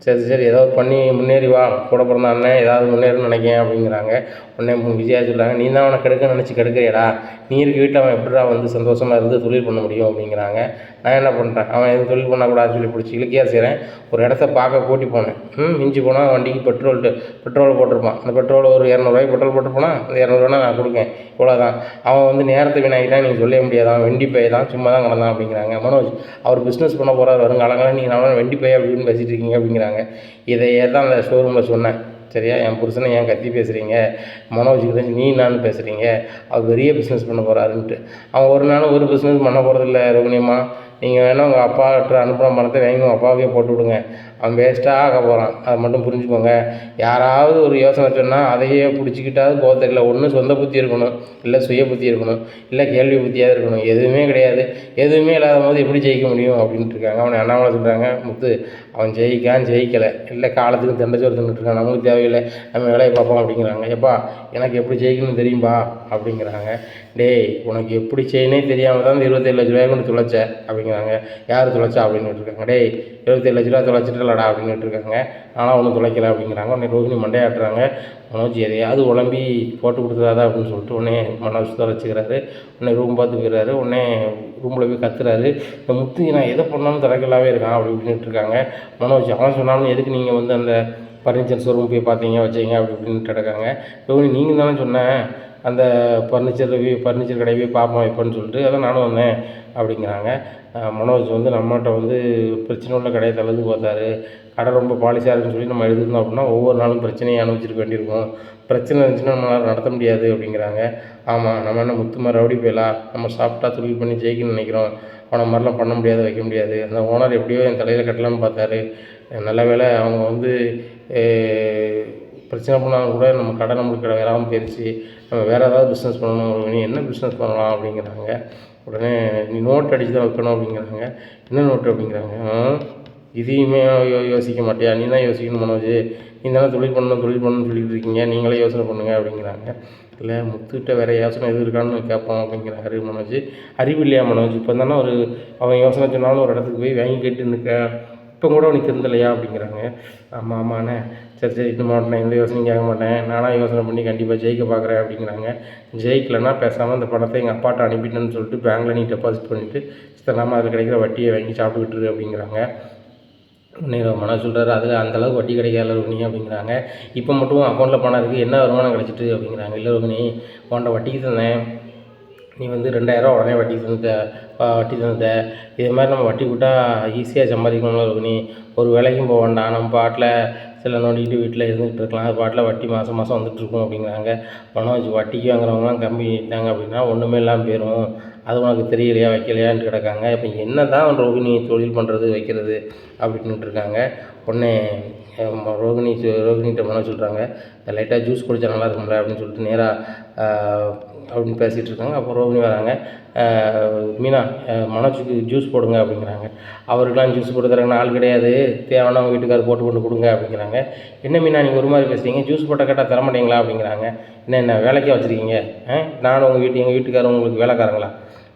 சரி ஏதாவது பண்ணி முன்னேறி வா, கூட பிறந்த அண்ணன் ஏதாவது முன்னேறணும்னு நினைக்கிறேன் அப்படிங்கிறாங்க. உடனே விஜயா சொல்கிறாங்க, நீ தான் அவனை கெடுக்க நினச்சி கெடுக்கிறியடா, நீ இருக்க வீட்டில் அவன் எப்படிடா வந்து சந்தோஷமாக இருந்து தொழில் பண்ண முடியும் அப்படிங்கிறாங்க. நான் என்ன பண்ணுறேன், அவன் எதுவும் தொழில் பண்ணக்கூடாதுன்னு சொல்லி பிடிச்சி இழுக்கியா செய்கிறேன். ஒரு இடத்த பார்க்க கூட்டி போனேன், மிஞ்சி போனால் வண்டிக்கு பெட்ரோல் போட்டிருப்பான், அந்த பெட்ரோல் ஒரு 200 பெட்ரோல் போட்டிருப்பானா, அந்த 200 நான் கொடுக்கேன், இவ்வளோதான். அவன் வந்து நேரத்தை வீணாகிட்டான், நீங்கள் சொல்ல முடியாதான், வெண்டி பை தான், சும்மா தான் கிடந்தான் அப்படிங்கிறாங்க. மனோஜ் அவர் பிஸ்னஸ் பண்ண போகிறார் வருங்காலங்களில், நீங்கள் நான் வெண்டி பை அப்படின்னு பேசிகிட்டு இருக்கீங்க அப்படிங்கிறாங்க. இதையே தான் அந்த ஷோரூமில் சொன்னேன், சரியா? என் புருஷனை ஏன் கத்தி பேசுகிறீங்க, மனோஜுக்கு தெரிஞ்சு நீ நான் பேசுகிறீங்க, அவர் பெரிய பிஸ்னஸ் பண்ண போகிறாருன்ட்டு. அவன் ஒரு நாளும் ஒரு பிஸ்னஸ் பண்ண போகிறதில்ல ரோகிணியம்மா. நீங்கள் வேணால் உங்கள் அப்பாட்ட அனுப்புகிற பணத்தை வாங்கி உங்கள் அப்பாவுக்கே போட்டு விடுங்க. அவன் வேஸ்ட்டாக ஆக போகிறான், அதை மட்டும் புரிஞ்சுக்கோங்க. யாராவது ஒரு யோசனை சொன்னால் அதையே பிடிச்சிக்கிட்டாவது போக தெரியல. ஒன்று சொந்த புத்தி இருக்கணும், இல்லை சுய புத்தி இருக்கணும், இல்லை கேள்வி புத்தியாக இருக்கணும். எதுவுமே கிடையாது. எதுவுமே இல்லாத போது எப்படி ஜெயிக்க முடியும் அப்படின்ட்டு இருக்காங்க. அவனை அண்ணாமலை சொல்கிறாங்க, முத்து அவன் ஜெயிக்கலை, இல்லை காலத்துக்கு தண்டச்சோறு தின்னுட்டுருக்கான், நமக்கு தேவையில்லை, நம்ம வேலையை பார்ப்போம் அப்படிங்கிறாங்க. எப்பா எனக்கு எப்படி ஜெயிக்கணும்னு தெரியும்பா அப்படிங்கிறாங்க. டேய் உனக்கு எப்படி செய்யணே தெரியாமல் தான் இந்த 27 லட்ச ரூபாய் கொண்டு தொலைச்ச அப்படிங்கிறாங்க. யார் தொலைச்சா அப்படின்னு இருக்காங்க. டேய் 27 லட்ச ரூபா தொலைச்சிட்டுலடா அப்படின்னு இருக்காங்க. ஆனால் ஒன்றும் தொலைக்கலை அப்படிங்கிறாங்க. உடனே ரோகிணி மண்டையாட்டுறாங்க. மனோஜ் எதையாவது உழம்பி போட்டு கொடுத்துறாதா அப்படின்னு சொல்லிட்டு உடனே மனோஜ் தொலைச்சிக்கிறாரு. உடனே ரூம் பார்த்து போயிடுறாரு. உடனே ரூமில் போய் கத்துறாரு. இந்த முத்து நான் எதை பண்ணாலும் திறக்கலாவே இருக்கான் அப்படி இப்படின்ட்டு இருக்காங்க. மனோஜ் அவன் சொன்னாலும் எதுக்கு நீங்கள் வந்து அந்த ஃபர்னிச்சர் ஷோரூம் போய் பார்த்தீங்க வச்சீங்க அப்படி இப்படின்ட்டு கிடக்காங்க. ரோகிணி நீங்கள் தானே சொன்னேன் அந்த ஃபர்னிச்சர் கடை போய் பார்ப்போம் எப்போன்னு சொல்லிட்டு, அதான் நானும் வந்தேன் அப்படிங்கிறாங்க. மனோஜ் வந்து நம்மகிட்ட வந்து பிரச்சனை உள்ள கடையை தள்ளது பார்த்தாரு. கடை ரொம்ப பாலிஷாக இருக்குன்னு சொல்லி நம்ம எழுதிருந்தோம் அப்படின்னா ஒவ்வொரு நாளும் பிரச்சனையை அனுபவிச்சிருக்க வேண்டியிருக்கும். பிரச்சனை இருந்துச்சுன்னா நம்மளால் நடத்த முடியாது அப்படிங்கிறாங்க. ஆமாம், நம்ம என்ன முத்து மாதிரி ரவுடி போயிடலாம், நம்ம சாஃப்டாக தொழில் பண்ணி ஜெயிக்கணும்னு நினைக்கிறோம், அவனை மாதிரிலாம் பண்ண முடியாது, வைக்க முடியாது. அந்த ஓனர் எப்படியோ என் தலையில் கட்டலான்னு பார்த்தாரு. நல்ல வேளை அவங்க வந்து பிரச்சனை பண்ணாலும் கூட நம்ம கடை நம்மளுக்கு வராமல் போயிடுச்சு. நம்ம வேறு ஏதாவது பிஸ்னஸ் பண்ணணும், நீ என்ன பிஸ்னஸ் பண்ணலாம் அப்படிங்கிறாங்க. உடனே நீ நோட் அடித்து தான் வைக்கணும் அப்படிங்கிறாங்க. என்ன நோட்டு அப்படிங்கிறாங்க. இதையுமே யோசிக்க மாட்டியா, நீ தான் யோசிக்கணும் மனோஜ், நீ தானே தொழில் பண்ணணும்னு சொல்லிட்டு இருக்கீங்க, நீங்களே யோசனை பண்ணுங்கள் அப்படிங்கிறாங்க. இல்லை முத்துக்கிட்ட வேறு யோசனை எது இருக்கான்னு கேட்போம் அப்படிங்கிறாரு மனோஜ். அறிவு இல்லையா மனோஜ், இப்போ தானே அவன் யோசனை சொன்னாலும் ஒரு இடத்துக்கு போய் வாங்கி கேட்டு நிற்க, இப்போ கூட உனக்கு தெரிந்தலையா அப்படிங்கிறாங்க. ஆமாண்ணே, சரி இன்னும் மாட்டேன், எந்த யோசனையும் கேட்க மாட்டேன், நானாக யோசனை பண்ணி கண்டிப்பாக ஜெயிக்க பார்க்குறேன் அப்படிங்கிறாங்க. ஜெயிக்கலைன்னா பேசாமல் அந்த பணத்தை எங்கள் அப்பாட்ட அனுப்பிட்டேன்னு சொல்லிட்டு பேங்க்கில் நீ டெபாசிட் பண்ணிவிட்டு சித்தனாமல் அதில் கிடைக்கிற வட்டியை வாங்கி சாப்பிட்டுக்கிட்டு அப்படிங்கிறாங்க. மனோஜ் சொல்கிறாரு, அதில் அந்தளவுக்கு வட்டி கிடைக்காத ரோகிணி அப்படிங்கிறாங்க. இப்போ மட்டும் அக்கௌண்ட்டில் பணம் இருக்குது, என்ன வருமானம் கிடச்சிட்டு அப்படிங்கிறாங்க. இல்லை ரோகிணி, உன்ட்ட வட்டிக்கு தந்தேன், நீ வந்து 2000 உடனே வட்டி தந்துட்ட. இதே மாதிரி நம்ம வட்டி விட்டால் ஈஸியாக சம்பாதிக்கணும்ல ரோகிணி, ஒரு வேலைக்கும் போக வேண்டாம், நம்ம பாட்டில் சில நோண்டிக்கிட்டு வீட்டில் இருந்துகிட்டு இருக்கலாம், அது பாட்டில் வட்டி மாதம் வந்துட்டுருக்கும் அப்படிங்கிறாங்க. மனோஜ் வட்டிக்கு வாங்குறவங்களாம் கம்மி பண்ணிட்டாங்க அப்படின்னா ஒன்றுமே இல்லாமல் போயிடும், அது உனக்கு தெரியலையா வைக்கலையான்ட்டு கிடக்காங்க. இப்போ என்ன தான் ரோகிணி தொழில் பண்ணுறது வைக்கிறது அப்படின்ட்டு இருக்காங்க. உடனே ரோகிணிகிட்ட மனோஜ் சொல்கிறாங்க, லைட்டாக ஜூஸ் குடித்தா நல்லா இருக்கும்ல அப்படின்னு சொல்லிட்டு நேராக அப்படின்னு பேசிகிட்டு இருக்காங்க. அப்போ ரோகிணி வராங்க. மீனா மனோஜுக்கு ஜூஸ் போடுங்க அப்படிங்கிறாங்க. அவருக்கெலாம் ஜூஸ் போட்டு தரங்க ஆள் கிடையாது, தேவையான அவங்க வீட்டுக்காரர் போட்டு கொண்டு கொடுங்க அப்படிங்கிறாங்க. என்ன மீனா நீங்கள் ஒரு மாதிரி பேசுகிறீங்க, ஜூஸ் போட்ட கேட்டால் தரமாட்டீங்களா அப்படிங்கிறாங்க. என்ன வேலைக்கே வச்சுருக்கீங்க, நானும் எங்கள் வீட்டுக்காரர் உங்களுக்கு வேலைக்காரங்களா,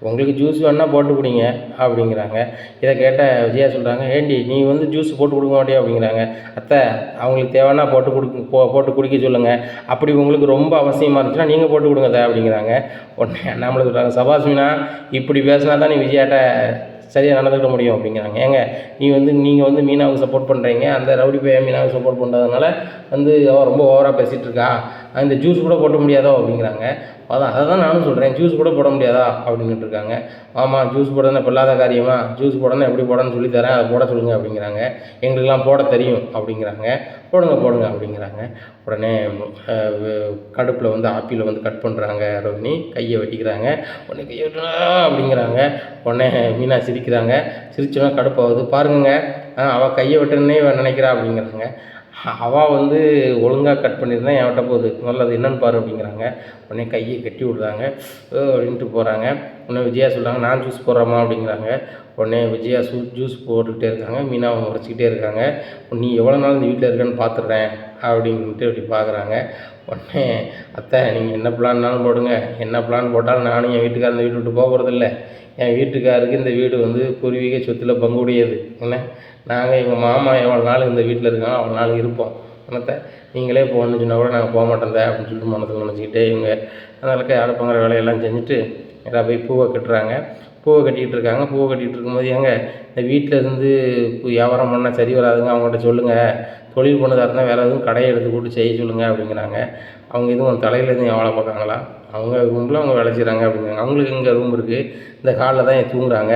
உங்களுக்கு ஜூஸ் வேணால் போட்டு குடிங்க அப்படிங்கிறாங்க. இதை கேட்ட விஜயா சொல்கிறாங்க, ஏண்டி நீ வந்து ஜூஸ் போட்டு கொடுக்க மாட்டியா அப்படிங்கிறாங்க. அத்தை அவங்களுக்கு தேவைன்னா போட்டு குடிக்க சொல்லுங்கள், அப்படி உங்களுக்கு ரொம்ப அவசியமாக இருந்துச்சுன்னா நீங்கள் போட்டு கொடுங்க அப்படிங்கிறாங்க. உடனே நம்மளுக்கு சொல்கிறாங்க, சபாஸ் மீனா இப்படி பேசினா தான் நீ விஜயாட்ட சரியாக நடந்துக்கிட முடியும் அப்படிங்கிறாங்க. ஏங்க நீங்கள் வந்து மீனாவுக்கு சப்போர்ட் பண்ணுறீங்க, அந்த ரவுடி பையன் மீனாவுக்கு சப்போர்ட் பண்ணுறதுனால வந்து அவள் ரொம்ப ஓவராக பேசிகிட்டு இருக்கா, இந்த ஜூஸ் கூட போட முடியாதோ அப்படிங்கிறாங்க. அதை தான் நானும் சொல்கிறேன், ஜூஸ் கூட போட முடியாதா அப்படின்ட்டு இருக்காங்க. ஆமாம், ஜூஸ் போடணும் பொல்லாத காரியமா, ஜூஸ் போடணும் எப்படி போடணும்னு சொல்லித்தரேன், அதை போட சொல்லுங்கள் அப்படிங்கிறாங்க. எங்களுக்கெல்லாம் போட தெரியும் அப்படிங்கிறாங்க. போடுங்க அப்படிங்கிறாங்க. உடனே கடுப்பில் வந்து ஆப்பிளை வந்து கட் பண்ணுறாங்க ரோகிணி, கையை வெட்டிக்கிறாங்க. உடனே கையை வெட்டுனா அப்படிங்கிறாங்க. உடனே மீனா சிரிக்கிறாங்க. சிரிச்சோன்னா கடுப்பாகுது. பாருங்க அவள் கையை வெட்டுன்னே நினைக்கிறா அப்படிங்கிறாங்க. அவள் வந்து ஒழுங்காக கட் பண்ணியிருந்தேன், என் வெட்ட போகுது, முதல்ல அது என்னென்னு பாரு அப்படிங்கிறாங்க. உடனே கையை கட்டி விடுறாங்க அப்படின்ட்டு போகிறாங்க. உடனே விஜயா சொல்கிறாங்க, நான் ஜூஸ் போடுறேம்மா அப்படிங்கிறாங்க. உடனே விஜயா ஜூஸ் போட்டுக்கிட்டே இருக்காங்க. மீனாவை முறைச்சிக்கிட்டே இருக்காங்க. நீ எவ்வளோ நாள் இந்த வீட்டில் இருக்கேன்னு பார்த்துட்றேன் அப்படின்ட்டு இப்படி பார்க்குறாங்க. உடனே அத்தை நீங்கள் என்ன பிளான்னாலும் போடுங்க, என்ன பிளான் போட்டாலும் நானும் என் வீட்டுக்காரர் இந்த வீட்டு விட்டு போக போகிறதில்ல, என் வீட்டுக்காருக்கு இந்த வீடு வந்து பூர்வீக சொத்தில் பங்குடையது, என்ன நாங்கள் எங்கள் மாமா எவ்வளோ நாள் இந்த வீட்டில் இருக்காங்க அவ்வளோ நாள் இருப்போம், என்னத்தை நீங்களே போகணுன்னு சொன்னால் கூட நாங்கள் போக மாட்டோம் அப்படின்னு சொல்லிட்டு மனசில் நினச்சிக்கிட்டே இவங்க அதனால அடுப்புங்கிற வேலையெல்லாம் செஞ்சுட்டு நேராக போய் பூவை கட்டுறாங்க. பூவை கட்டிக்கிட்டு இருக்காங்க. பூவை கட்டிகிட்டு இருக்கும்போது இந்த வீட்டில் இருந்து வியாபாரம் பண்ணால் சரி வராதுங்க, அவங்கள்ட்ட சொல்லுங்கள், தொழில் பண்ணதாக இருந்தால் வேறு எதுவும் கடையை எடுத்து போட்டு செய்ய சொல்லுங்கள் அப்படிங்கிறாங்க. அவங்க எதுவும் தலையில் எதுவும் வேலை பார்க்காங்களா, அவங்க ரூமில் அவங்க வேலை செய்கிறாங்க அப்படிங்கிறாங்க. அவங்களுக்கு இங்கே ரூம் இருக்குது, இந்த ஹாலில் தான் தூங்குறாங்க.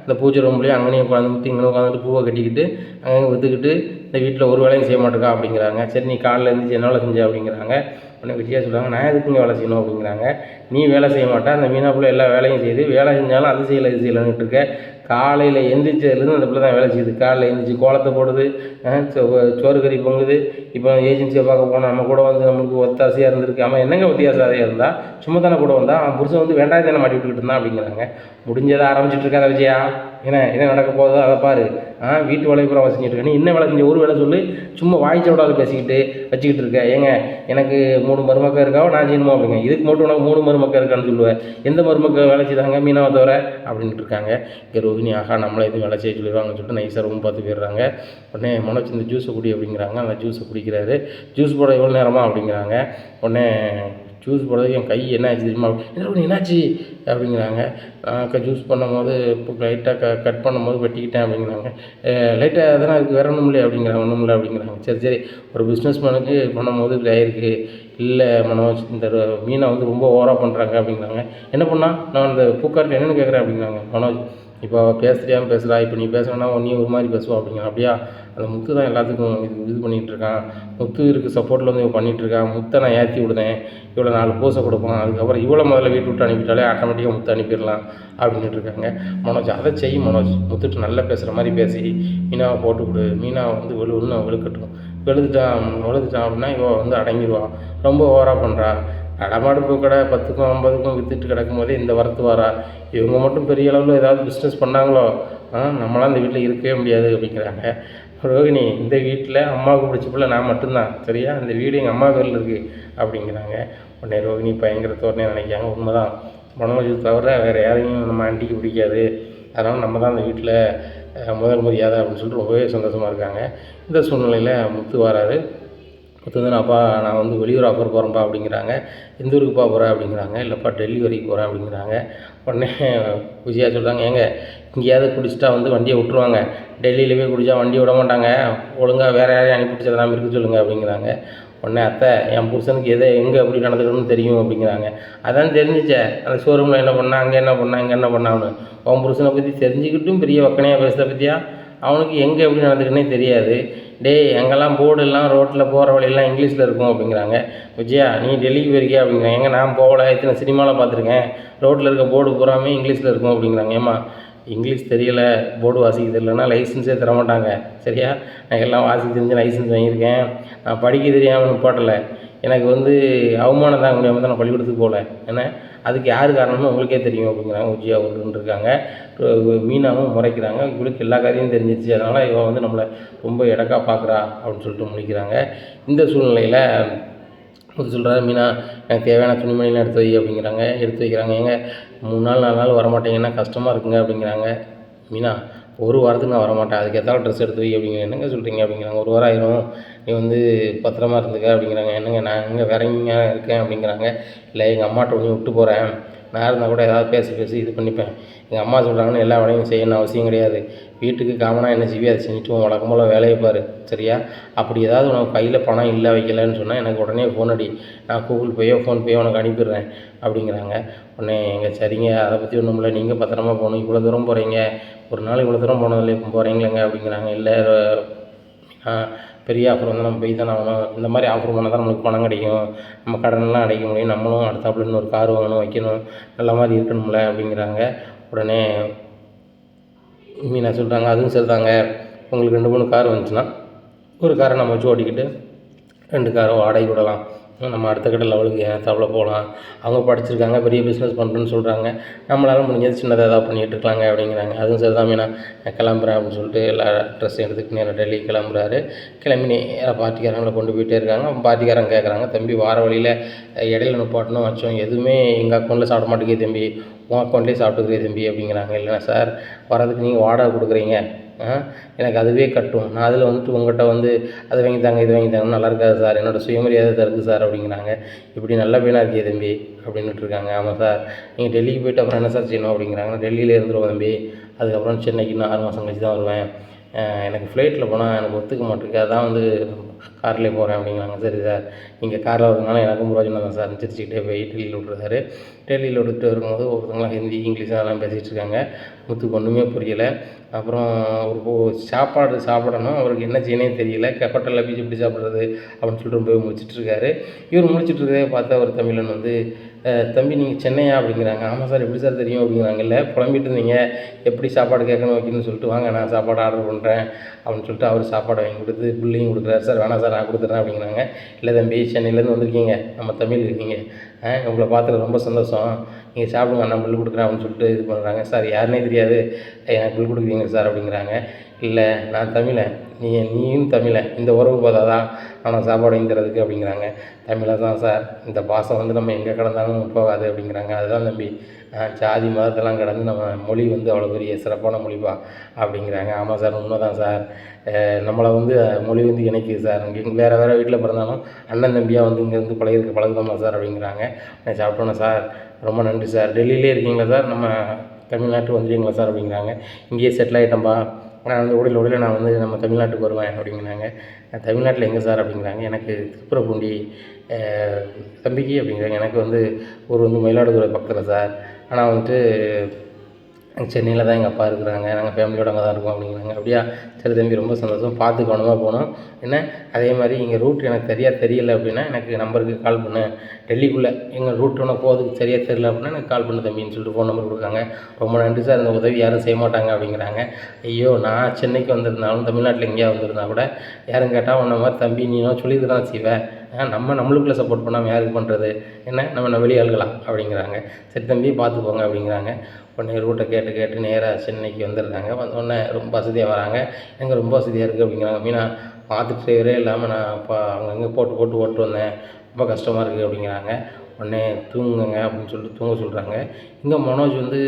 இந்த பூஜை ரூம்லேயும் அங்கேயும் உட்காந்துட்டு இங்கே உட்காந்துட்டு பூவை கட்டிக்கிட்டு அங்கேயும் விற்றுக்கிட்டு இந்த வீட்டில் ஒரு வேலையும் செய்ய மாட்டேக்கா அப்படிங்கிறாங்க. சரி நீ காலைல எழுந்திரிச்சு என்ன வேலை செஞ்ச அப்படிங்கிறாங்க. உடனே விஜயா சொல்கிறாங்க, நான் எதுக்குங்க வேலை செய்யணும் அப்படிங்கிறாங்க. நீ வேலை செய்ய மாட்டேன், அந்த மீனா பிள்ளை எல்லா வேலையும் செய்யுது, வேலை செஞ்சாலும் அது செய்யலை இது செய்யலைன்னுட்டு இருக்க. காலையில் எந்திரிச்சதுலேருந்து அந்த பிள்ளை தான் வேலை செய்யுது. காலையில் எந்திரிச்சு கோலத்தை போடுது, சோறு கறி பொங்குது. இப்போ ஏஜென்சியை பார்க்க போனால் நம்ம கூட வந்து நம்மளுக்கு ஒத்தாசையாக இருந்திருக்கு. அவன் என்னங்க ஒத்தியாசையாக இருந்தால் சும்மா தானே கூட வந்தால், அவன் புருஷன் வந்து வேண்டாம் தானே மாட்டி விட்டுக்கிட்டு இருந்தான் அப்படிங்கிறாங்க. முடிஞ்சதை ஆரம்பிச்சுட்டு இருக்காத விஜயா, என்ன நடக்க போகுதோ அதை பாரு. வீட்டு வேலையை பூரா செஞ்சுட்டு இருக்க, நீ என்ன வேலை செஞ்ச ஒரு வேலை சொல்லு, சும்மா வாய்ச்சோடாது பேசிக்கிட்டு வச்சுக்கிட்டு இருக்க. ஏங்க எனக்கு 3 மருமக்கள் இருக்காவோ நான் செய்யணுமா அப்படிங்க. இதுக்கு மட்டும் உனக்கு 3 மருமக்கள் இருக்கான்னு சொல்லுவேன். எந்த மருமக்கள் வேலை செய்தாங்க மீனாவை தவிர அப்படின்ட்டு இருக்காங்க. இங்கே ரோகிணி ஆகா நம்மளை எதுவும் வேலை செய்ய சொல்லிடுவாங்கன்னு சொல்லிட்டு நைஸாக ரூம் பார்த்து போயிடுறாங்க. உடனே மனோஜ் இந்த ஜூஸை குடி அப்படிங்கிறாங்க. அந்த ஜூஸை குடிக்கிறாரு. ஜூஸ் போட எவ்வளோ நேரமா அப்படிங்கிறாங்க. உடனே ஜூஸ் போடுறதுக்கு என் கை என்ன ஆச்சு தெரியுமா, என்னாச்சு அப்படிங்கிறாங்க. ஜூஸ் பண்ணும்போது இப்போ லைட்டாக கட் பண்ணும்போது வெட்டிக்கிட்டேன் அப்படிங்கிறாங்க. லைட்டாக எதனா அதுக்கு வேறு ஒன்றும் இல்லை அப்படிங்கிறாங்க. ஒன்றும் இல்லை அப்படிங்கிறாங்க. சரி ஒரு பிஸ்னஸ் மேனுக்கு பண்ணும்போது இப்படி ஆயிருக்கு. இல்லை மனோஜ், இந்த மீனை வந்து ரொம்ப ஓவராக பண்ணுறாங்க அப்படிங்கிறாங்க. என்ன பண்ணா, நான் அந்த பூக்கார்ட்ட என்னென்னு கேட்குறேன் அப்படிங்கிறாங்க. மனோஜ் இப்போ பேச தெரியாமல் பேசுகிறா, இப்போ நீ பேசுனா ஒன்றையும் ஒரு மாதிரி பேசுவோம் அப்படிங்கிற. அப்படியா, அந்த முத்து தான் எல்லாத்துக்கும் இது பண்ணிகிட்ருக்கான். முத்து இருக்குது சப்போர்ட்டில் வந்து இவன் பண்ணிகிட்ருக்கான். முத்தை நான் ஏற்றி விடுதேன், இவ்வளோ 4 பூசை கொடுப்பான், அதுக்கப்புறம் இவ்வளோ முதல்ல வீட்டு விட்டு அனுப்பிட்டாலே ஆட்டோமேட்டிக்காக முத்து அனுப்பிடலாம் அப்படின்ட்டு இருக்காங்க. மனோஜ் அதை செய்யும் மனோஜ், முத்துட்டு நல்லா பேசுகிற மாதிரி பேசி மீனாவை போட்டு கொடு. மீனாவை வந்து இன்னும் வெளுக்கட்டும். வெளுத்துட்டான் அப்படின்னா இவன் வந்து அடங்கிடுவான். ரொம்ப ஓவராக பண்ணுறா. அடமாடு பூக்கடை 10க்கும் 50க்கும் விற்றுட்டு கிடக்கும் போதே இந்த வரத்து வாரா. இவங்க மட்டும் பெரிய அளவில் ஏதாவது பிஸ்னஸ் பண்ணாங்களோ நம்மளாம் இந்த வீட்டில் இருக்கவே முடியாது அப்படிங்கிறாங்க. ரோகிணி, இந்த வீட்டில் அம்மாவுக்கு பிடிச்ச பிள்ளை நான் மட்டும்தான், சரியா, இந்த வீடு எங்கள் அம்மா பேரில் இருக்குது அப்படிங்கிறாங்க. உடனே ரோகிணி பயங்கர தோரணையாக நினைக்காங்க. உண்மைதான், மனோஜ் தவிர வேறு யாரையும் நம்ம ஆண்டிக்கு பிடிக்காது, அதனால் நம்ம தான் அந்த வீட்டில் முதல் மரியாதை அப்படின்னு சொல்லிட்டு ரொம்பவே சந்தோஷமாக இருக்காங்க. இந்த சூழ்நிலையில் முத்து வராரு. முத்து வந்து அப்பா நான் வந்து வெளியூர் ஆஃபர் போகிறேன்ப்பா அப்படிங்கிறாங்க. எந்த ஊருக்குப்பா போகிறேன் அப்படிங்கிறாங்க. இல்லைப்பா டெல்லி வரைக்கும் போகிறேன் அப்படிங்கிறாங்க. உடனே விஜயா சொல்கிறாங்க, ஏங்க இங்கேயாவது குடிச்சிட்டா வந்து வண்டியை விட்ருவாங்க, டெல்லியில் போய் குடித்தா வண்டி விட மாட்டாங்க, ஒழுங்காக வேறு யாரையும் அனுப்பிட்டு எல்லாம் இருக்க சொல்லுங்கள் அப்படிங்கிறாங்க. உடனே அத்தை, என் புருஷனுக்கு எங்கே எப்படி நடந்துக்கணும்னு தெரியும் அப்படிங்கிறாங்க. அதான் தெரிஞ்சிச்சே, அந்த ஷோரூமில் என்ன பண்ணா, அங்கே என்ன பண்ணா, இங்கே என்ன பண்ணான்னு. உன் புருஷனை பற்றி தெரிஞ்சுக்கிட்டும் பெரிய வக்கனையாக பேசுகிறத பற்றியா, அவனுக்கு எங்கே எப்படி நடந்துக்குன்னே தெரியாது. டேய் அங்கெல்லாம் போர்டெல்லாம் ரோட்டில் போகிற வழியெல்லாம் இங்கிலீஷில் இருக்கும் அப்படிங்கிறாங்க. விஜயா நீ டெல்லிக்கு போயிருக்கியா அப்படிங்கிறாங்க. எங்கே நான் போகல, இத்தனை சினிமாவில் பார்த்துருக்கேன், ரோட்டில் இருக்க போர்டு பூராமே இங்கிலீஷில் இருக்கும் அப்படிங்கிறாங்க. ஏம்மா இங்கிலீஷ் தெரியலை, போர்டு வாசிக்க தெரியலன்னா லைசன்ஸே தரமாட்டாங்க, சரியா. நான் எல்லாம் வாசிக்க தெரிஞ்சு லைசன்ஸ் வாங்கியிருக்கேன். நான் படிக்க தெரியாமல் நிப்பாட்டலை, எனக்கு வந்து அவமானம் தாங்க முடியாமல் தான் நான் பள்ளிக்கூடத்துக்கு போகல, ஏன்னா அதுக்கு யார் காரணம்னு உங்களுக்கே தெரியும் அப்படிங்கிறாங்க. விஜயா ஒருன்னு இருக்காங்க. மீனாவும் முறைக்கிறாங்க. இவளுக்கு எல்லா காரியம் தெரிஞ்சிச்சு, அதனால் இவன் வந்து நம்மளை ரொம்ப எடக்கா பார்க்குறா அப்படின்னு சொல்லிட்டு முடிக்கிறாங்க. இந்த சூழ்நிலையில் முத்து சொல்கிறாரு, மீனா எனக்கு தேவையான துணிமணிலாம் எடுத்து வை அப்படிங்கிறாங்க. எடுத்து வைக்கிறாங்க. ஏங்க 3 நாள் 4 நாள் வரமாட்டேங்கன்னா கஷ்டமாக இருக்குங்க அப்படிங்கிறாங்க. மீனா 1 வாரத்துக்கு நான் வரமாட்டேன், அதுக்கு ஏதாவது ட்ரெஸ் எடுத்து வை அப்படிங்கிற. என்னங்க சொல்கிறீங்க அப்படிங்கிறாங்க. 1 வாரம் ஆயிரும், நீ வந்து பத்திரமா இருந்துக்க அப்படிங்கிறாங்க. என்னங்க நான் இங்கே வேற எங்கேங்க இருக்கேன் அப்படிங்கிறாங்க. இல்லை எங்கள் அம்மாட்ட ஒன்று விட்டு போகிறேன், நான் இருந்தால் கூட ஏதாவது பேசி இது பண்ணிப்பேன். எங்கள் அம்மா சொல்கிறாங்கன்னு எல்லா வேலையும் செய்யணும் அவசியம் கிடையாது. வீட்டுக்கு காமனாக என்ன செய்வி அதை செஞ்சுட்டு வழக்கம் போல் வேலையை பாரு, சரியா. அப்படி ஏதாவது உனக்கு கையில் பணம் இல்லை வைக்கலன்னு சொன்னால் எனக்கு உடனே ஃபோன் அடி, நான் கூகுள் பேயோ ஃபோன்பேயோ உனக்கு அனுப்பிடுறேன் அப்படிங்கிறாங்க. உடனே எங்கள் சரிங்க, அதை பற்றி ஒன்றும் இல்லை, நீங்கள் பத்திரமா போகணும், இவ்வளோ தூரம் போகிறீங்க, ஒரு நாள் இவ்வளோ தூரம் போனதில்லை, இப்போ போகிறீங்களேங்க அப்படிங்கிறாங்க. இல்லை பெரிய ஆஃபர் வந்து நம்ம போய் தானே ஆகணும், இந்த மாதிரி ஆஃபர் பண்ணால் தான் நம்மளுக்கு பணம் கிடைக்கும், நம்ம கடனெல்லாம் அடைக்க முடியும், நம்மளும் அடுத்தாப்புல இன்னொரு கார் வாங்கணும், வைக்கணும், நல்ல மாதிரி இருக்கணும்ல அப்படிங்கிறாங்க. உடனே மீனா சொல்கிறாங்க, அதுவும் சரிதாங்க, உங்களுக்கு 2 3 கார் வந்துச்சுன்னா ஒரு காரை நம்ம வச்சு ஓட்டிக்கிட்டு 2 காரை வாடகை விடலாம், நம்ம அடுத்த கட்ட லெவலுக்கு ஏற்றாப்புல போகலாம். அவங்க படிச்சிருக்காங்க, பெரிய பிஸ்னஸ் பண்ணுறேன்னு சொல்கிறாங்க, நம்மளால் முடிஞ்சது சின்னதாக ஏதாவது பண்ணிகிட்டு இருக்கலாங்க அப்படிங்கிறாங்க. அதுவும் சரிதான் மீனா, நான் கிளம்புறேன் அப்படின்னு சொல்லிட்டு எல்லா ட்ரெஸ்ஸையும் எடுத்துக்கிட்டு நேராக டெல்லி கிளம்புறாரு. கிளம்பி நேராக பார்ட்டிக்காரங்களை கொண்டு போயிட்டே இருக்காங்க. பார்ட்டிக்காரங்க கேட்குறாங்க, தம்பி வார வழியில் இடையில நிப்பாட்டணும் வச்சோம், எதுவுமே எங்கள் அக்கௌண்ட்டில் சாப்பிட மாட்டேங்குது தம்பி, உன் அக்கௌண்ட்லேயே சாப்பிட்டுக்கிறே தம்பி அப்படிங்கிறாங்க. இல்லைனா சார் வரதுக்கு நீங்கள் வாடகை கொடுக்குறீங்க, எனக்கு அதுவே கட்டும், நான் அதில் வந்துட்டு உங்கள்கிட்ட வந்து அதை வாங்கி தாங்க இது வாங்கி தாங்கன்னு நல்லா இருக்காது சார், என்னோடய சுயமரியாதை தான் இருக்குது சார் அப்படிங்கிறாங்க. இப்படி நல்ல பையனாக இருக்கே தம்பி அப்படின்னுட்டு இருக்காங்க. ஆமாம் சார், நீங்கள் டெல்லிக்கு போய்ட்டு அப்புறம் என்ன சார் செய்யணும் அப்படிங்கிறாங்க. டெல்லியில் இருந்துருவோம் தம்பி, அதுக்கப்புறம் சென்னைக்கு இன்னும் 6 மாதம் கழிச்சு தான் வருவேன், எனக்கு ஃப்ளைட்டில் போனால் எனக்கு ஒத்துக்க மாட்டேங்குது, அதான் வந்து கார்லேயே போகிறேன் அப்படிங்கிறாங்க. சரி சார், நீங்கள் காரில் வரதுனால எனக்கும் பிரயோஜனம் தான் சார். சிரிச்சுக்கிட்டே போய் டெல்லியில் விட்டுறாரு. டெல்லியில் விட்டுட்டு வரும்போது ஒருத்தவங்களாம் ஹிந்தி, இங்கிலீஷ் அதெல்லாம் பேசிகிட்டு இருக்காங்க. முத்துக்கு ஒன்றுமே புரியலை. அப்புறம் ஒரு சாப்பாடு சாப்பிடணும், அவருக்கு என்ன செய்யணும்னே தெரியல. ஹோட்டலில் போய் எப்படி சாப்பிட்றது அப்படின்னு சொல்லிட்டு போய் முழிச்சிட்ருக்காரு. இவர் முழிச்சிட்ருக்கதே பார்த்தா ஒரு தமிழன் வந்து, தம்பி நீங்கள் சென்னையா அப்படிங்கிறாங்க. ஆமாம் சார், எப்படி சார் தெரியும் அப்படிங்கிறாங்க. இல்லை, புலம்பிட்டு இருந்தீங்க எப்படி சாப்பாடு கேட்கணும் வைக்கணும்னு சொல்லிட்டு, வாங்க நான் சாப்பாடு ஆர்டர் பண்ணுறேன் அப்படின்னு சொல்லிட்டு அவர் சாப்பாடு வாங்கி கொடுத்து பில்லையும் கொடுக்குறாரு. சார் வேணாம் சார், நான் கொடுத்துட்றேன் அப்படிங்கிறாங்க. இல்லை தம்பி, சென்னையிலேருந்து வந்திருக்கீங்க, நம்ம தமிழ் இருக்கீங்க, உங்களை பார்த்துட்டு ரொம்ப சந்தோஷம், நீங்கள் சாப்பிடுங்க, நான் பில் கொடுக்குறேன் அப்படின்னு சொல்லிட்டு இது பண்ணுறாங்க. சார் யாருன்னே தெரியாது, எனக்கு பில் கொடுக்குறீங்க சார் அப்படிங்கிறாங்க. இல்லை, நான் தமிழன், நீயும் தமிழன், இந்த உறவு பார்த்தாதான் நான் சாப்பாடு வாங்கி தரதுக்கு அப்படிங்கிறாங்க. தமிழை தான் சார், இந்த பாசம் வந்து நம்ம எங்கே கடந்தாலும் போகாது அப்படிங்கிறாங்க. அதுதான் தம்பி, ஜாதி மதத்தெல்லாம் கடந்து நம்ம மொழி வந்து அவ்வளோ பெரிய சிறப்பான மொழிப்பா அப்படிங்கிறாங்க. ஆமாம் சார், உண்மை தான் சார், நம்மளை வந்து மொழி வந்து இணைக்குது சார். இங்கே வேறு வீட்டில் பிறந்தாலும் அண்ணன் தம்பியாக வந்து இங்கே வந்து பழகுதோமா சார் அப்படிங்கிறாங்க. நான் சாப்பிட்டோன்னே, சார் ரொம்ப நன்றி சார், டெல்லியிலே இருக்கீங்களா சார், நம்ம தமிழ்நாட்டுக்கு வந்துடுவீங்களா சார் அப்படிங்கிறாங்க. இங்கேயே செட்டில் ஆகிட்டேன்ப்பா, நான் வந்து ஓடியில் நான் வந்து நம்ம தமிழ்நாட்டுக்கு வருவேன் அப்படிங்கிறாங்க. தமிழ்நாட்டில் எங்கே சார் அப்படிங்கிறாங்க. எனக்கு திருப்பரங்குடி தம்பிக்கு அப்படிங்கிறாங்க. எனக்கு வந்து வந்து மயிலாடுதுறை பக்கத்தில் சார், ஆனால் வந்துட்டு சென்னையில் தான் எங்கள் அப்பா இருக்கிறாங்க, நாங்கள் ஃபேமிலியோடு அங்கே தான் இருக்கோம் அப்படிங்கிறாங்க. அப்படியா, சரி தம்பி, ரொம்ப சந்தோஷம், பார்த்து கவனமாக போகணும் என்ன. அதே மாதிரி இங்கே ரூட் எனக்கு தெரியலை அப்படின்னா எனக்கு நம்பருக்கு கால் பண்ணு, டெல்லிக்குள்ளே எங்கள் ரூட் ஒன்று போகிறதுக்கு சரியாக தெரியல அப்படின்னா எனக்கு கால் பண்ணு தம்பின்னு சொல்லிட்டு ஃபோன் நம்பர் கொடுக்காங்க. ரொம்ப நன்றி சார், இந்த உதவி யாரும் செய்ய மாட்டாங்க அப்படிங்கிறாங்க. ஐயோ, நான் சென்னைக்கு வந்திருந்தாலும் தமிழ்நாட்டில் எங்கேயா வந்திருந்தா கூட யாரும் கேட்டால் உன்ன மாதிரி தம்பி நீனும் சொல்லிட்டு தான் செய்வேன், நம்மளுக்குள்ளே சப்போர்ட் பண்ணாமல் யாருக்கு பண்ணுறது என்ன, நம்ம வெளியாள்கலாம் அப்படிங்கிறாங்க. சரி தம்பி, பார்த்துக்கோங்க அப்படிங்கிறாங்க. உடனே ரூட்டை கேட்டு நேராக சென்னைக்கு வந்துடுறாங்க. வந்தோடனே ரொம்ப வசதியாக வராங்க. எனக்கு ரொம்ப வசதியாக இருக்குது அப்படிங்கிறாங்க. மீனா, மாற்று டிரைவரே இல்லாமல் நான் இப்போ அங்கங்கே போட்டு ஓட்டு வந்தேன், ரொம்ப கஷ்டமாக இருக்குது அப்படிங்கிறாங்க. உடனே தூங்குங்க அப்படின்னு சொல்லிட்டு தூங்க சொல்கிறாங்க. இங்கே மனோஜ் வந்து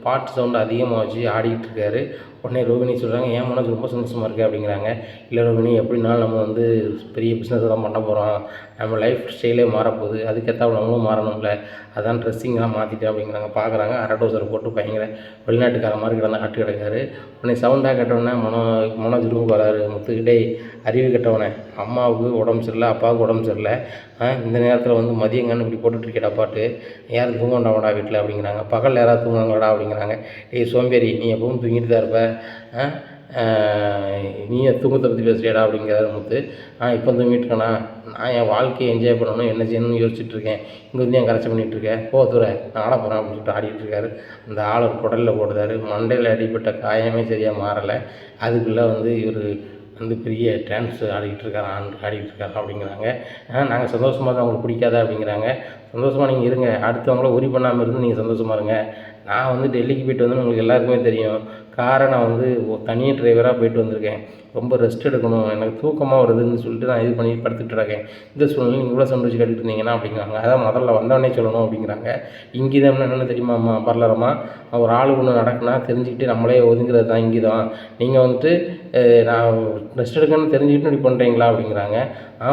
பாட்டு சவுண்டு அதிகமாக வச்சு ஆடிக்கிட்டு இருக்காரு. உடனே ரோகிணி சொல்கிறாங்க, ஏன் மனோஜ் ரொம்ப சந்தோஷமாக இருக்குது அப்படிங்கிறாங்க. இல்லை ரோகிணி, எப்படினாலும் நம்ம வந்து பெரிய பிஸ்னஸ் தான் பண்ண போகிறோம், நம்ம லைஃப் ஸ்டைலே மாறப்போகுது, அதுக்கேற்ற நம்மளும் மாறணும்ல, அதான் ட்ரெஸ்ஸிங்லாம் மாற்றிட்டேன் அப்படிங்கிறாங்க. பார்க்குறாங்க, அரட்டோசரை போட்டு பயங்கர வெளிநாட்டுக்கார மாதிரி ஆட்டு கிடக்காரு. உடனே சவுண்டாக கேட்டவுடனே மனோஜ் ரூமுக்கு வராரு. முத்துக்கிட்டே, அறிவு கெட்டவனே, அம்மாவுக்கு உடம்பு சரியில்லை, அப்பாவுக்கு உடம்பு சரியில்லை, இந்த நேரத்தில் வந்து மதியங்கன்னு இப்படி போட்டுட்ருக்கேடா பாட்டு, யாரும் தூங்க வேண்டாம்டா வீட்டில் அப்படிங்கிறாங்க. பகலில் யாராவது தூங்குவாங்கடா அப்படிங்கிறாங்க. சோம்பேறி, நீ எப்பவும் தூங்கிட்டு தான் இருப்ப, நீ தூக்கத்தை பற்றி பேசுறியாடா அப்படிங்கிறாரு முத்து. இப்போ தூங்கிட்டுருக்கேண்ணா, நான் என் வாழ்க்கையை என்ஜாய் பண்ணணும், என்ன செய்யணும்னு யோசிச்சுட்ருக்கேன், இங்கே வந்து என் கரெக்ஷன் பண்ணிகிட்ருக்கேன், தூர நான் ஆட போகிறேன் அப்படின்னு சொல்லிட்டு ஆடிட்டுருக்காரு. அந்த ஆளை குடலில் போடுறாரு. மண்டையில் அடிப்பட்ட காயமே சரியாக மாறலை. அதுக்குள்ளே வந்து இவர் வந்து பெரிய டான்ஸ் ஆடிக்கிட்டு இருக்காரு அப்படிங்கிறாங்க. நாங்கள் சந்தோஷமாக தான், உங்களுக்கு பிடிக்காதா அப்படிங்கிறாங்க. சந்தோஷமாக நீங்கள் இருங்க, அடுத்தவங்கள உரி பண்ணாமல் இருந்து நீங்கள் சந்தோஷமாக இருங்க. நான் வந்து டெல்லிக்கு போய்ட்டு வந்து உங்களுக்கு எல்லாருக்குமே தெரியும், காரை நான் வந்து தனி டிரைவராக போய்ட்டு வந்திருக்கேன், ரொம்ப ரெஸ்ட் எடுக்கணும், எனக்கு தூக்கமாக வருதுன்னு சொல்லிட்டு நான் இது பண்ணி படுத்துட்டு இருக்கேன். இந்த சூழ்நிலை நீங்கள் இவ்வளோ சந்தோஷம் கேட்டுட்டு இருந்தீங்கன்னா அப்படிங்கிறாங்க. அதான் முதல்ல வந்தவொடனே சொல்லணும் அப்படிங்கிறாங்க. இங்கீதம்னு என்னென்னு தெரியுமாம்மா பரலரமா, ஒரு ஆளுக்கு ஒன்று நடக்குன்னா தெரிஞ்சுக்கிட்டு நம்மளே ஒதுங்கிறது தான் இங்கீதம். நீங்கள் வந்துட்டு நான் ரெஸ்ட் எடுக்கணும்னு தெரிஞ்சுக்கிட்டு இப்படி பண்ணுறீங்களா அப்படிங்கிறாங்க.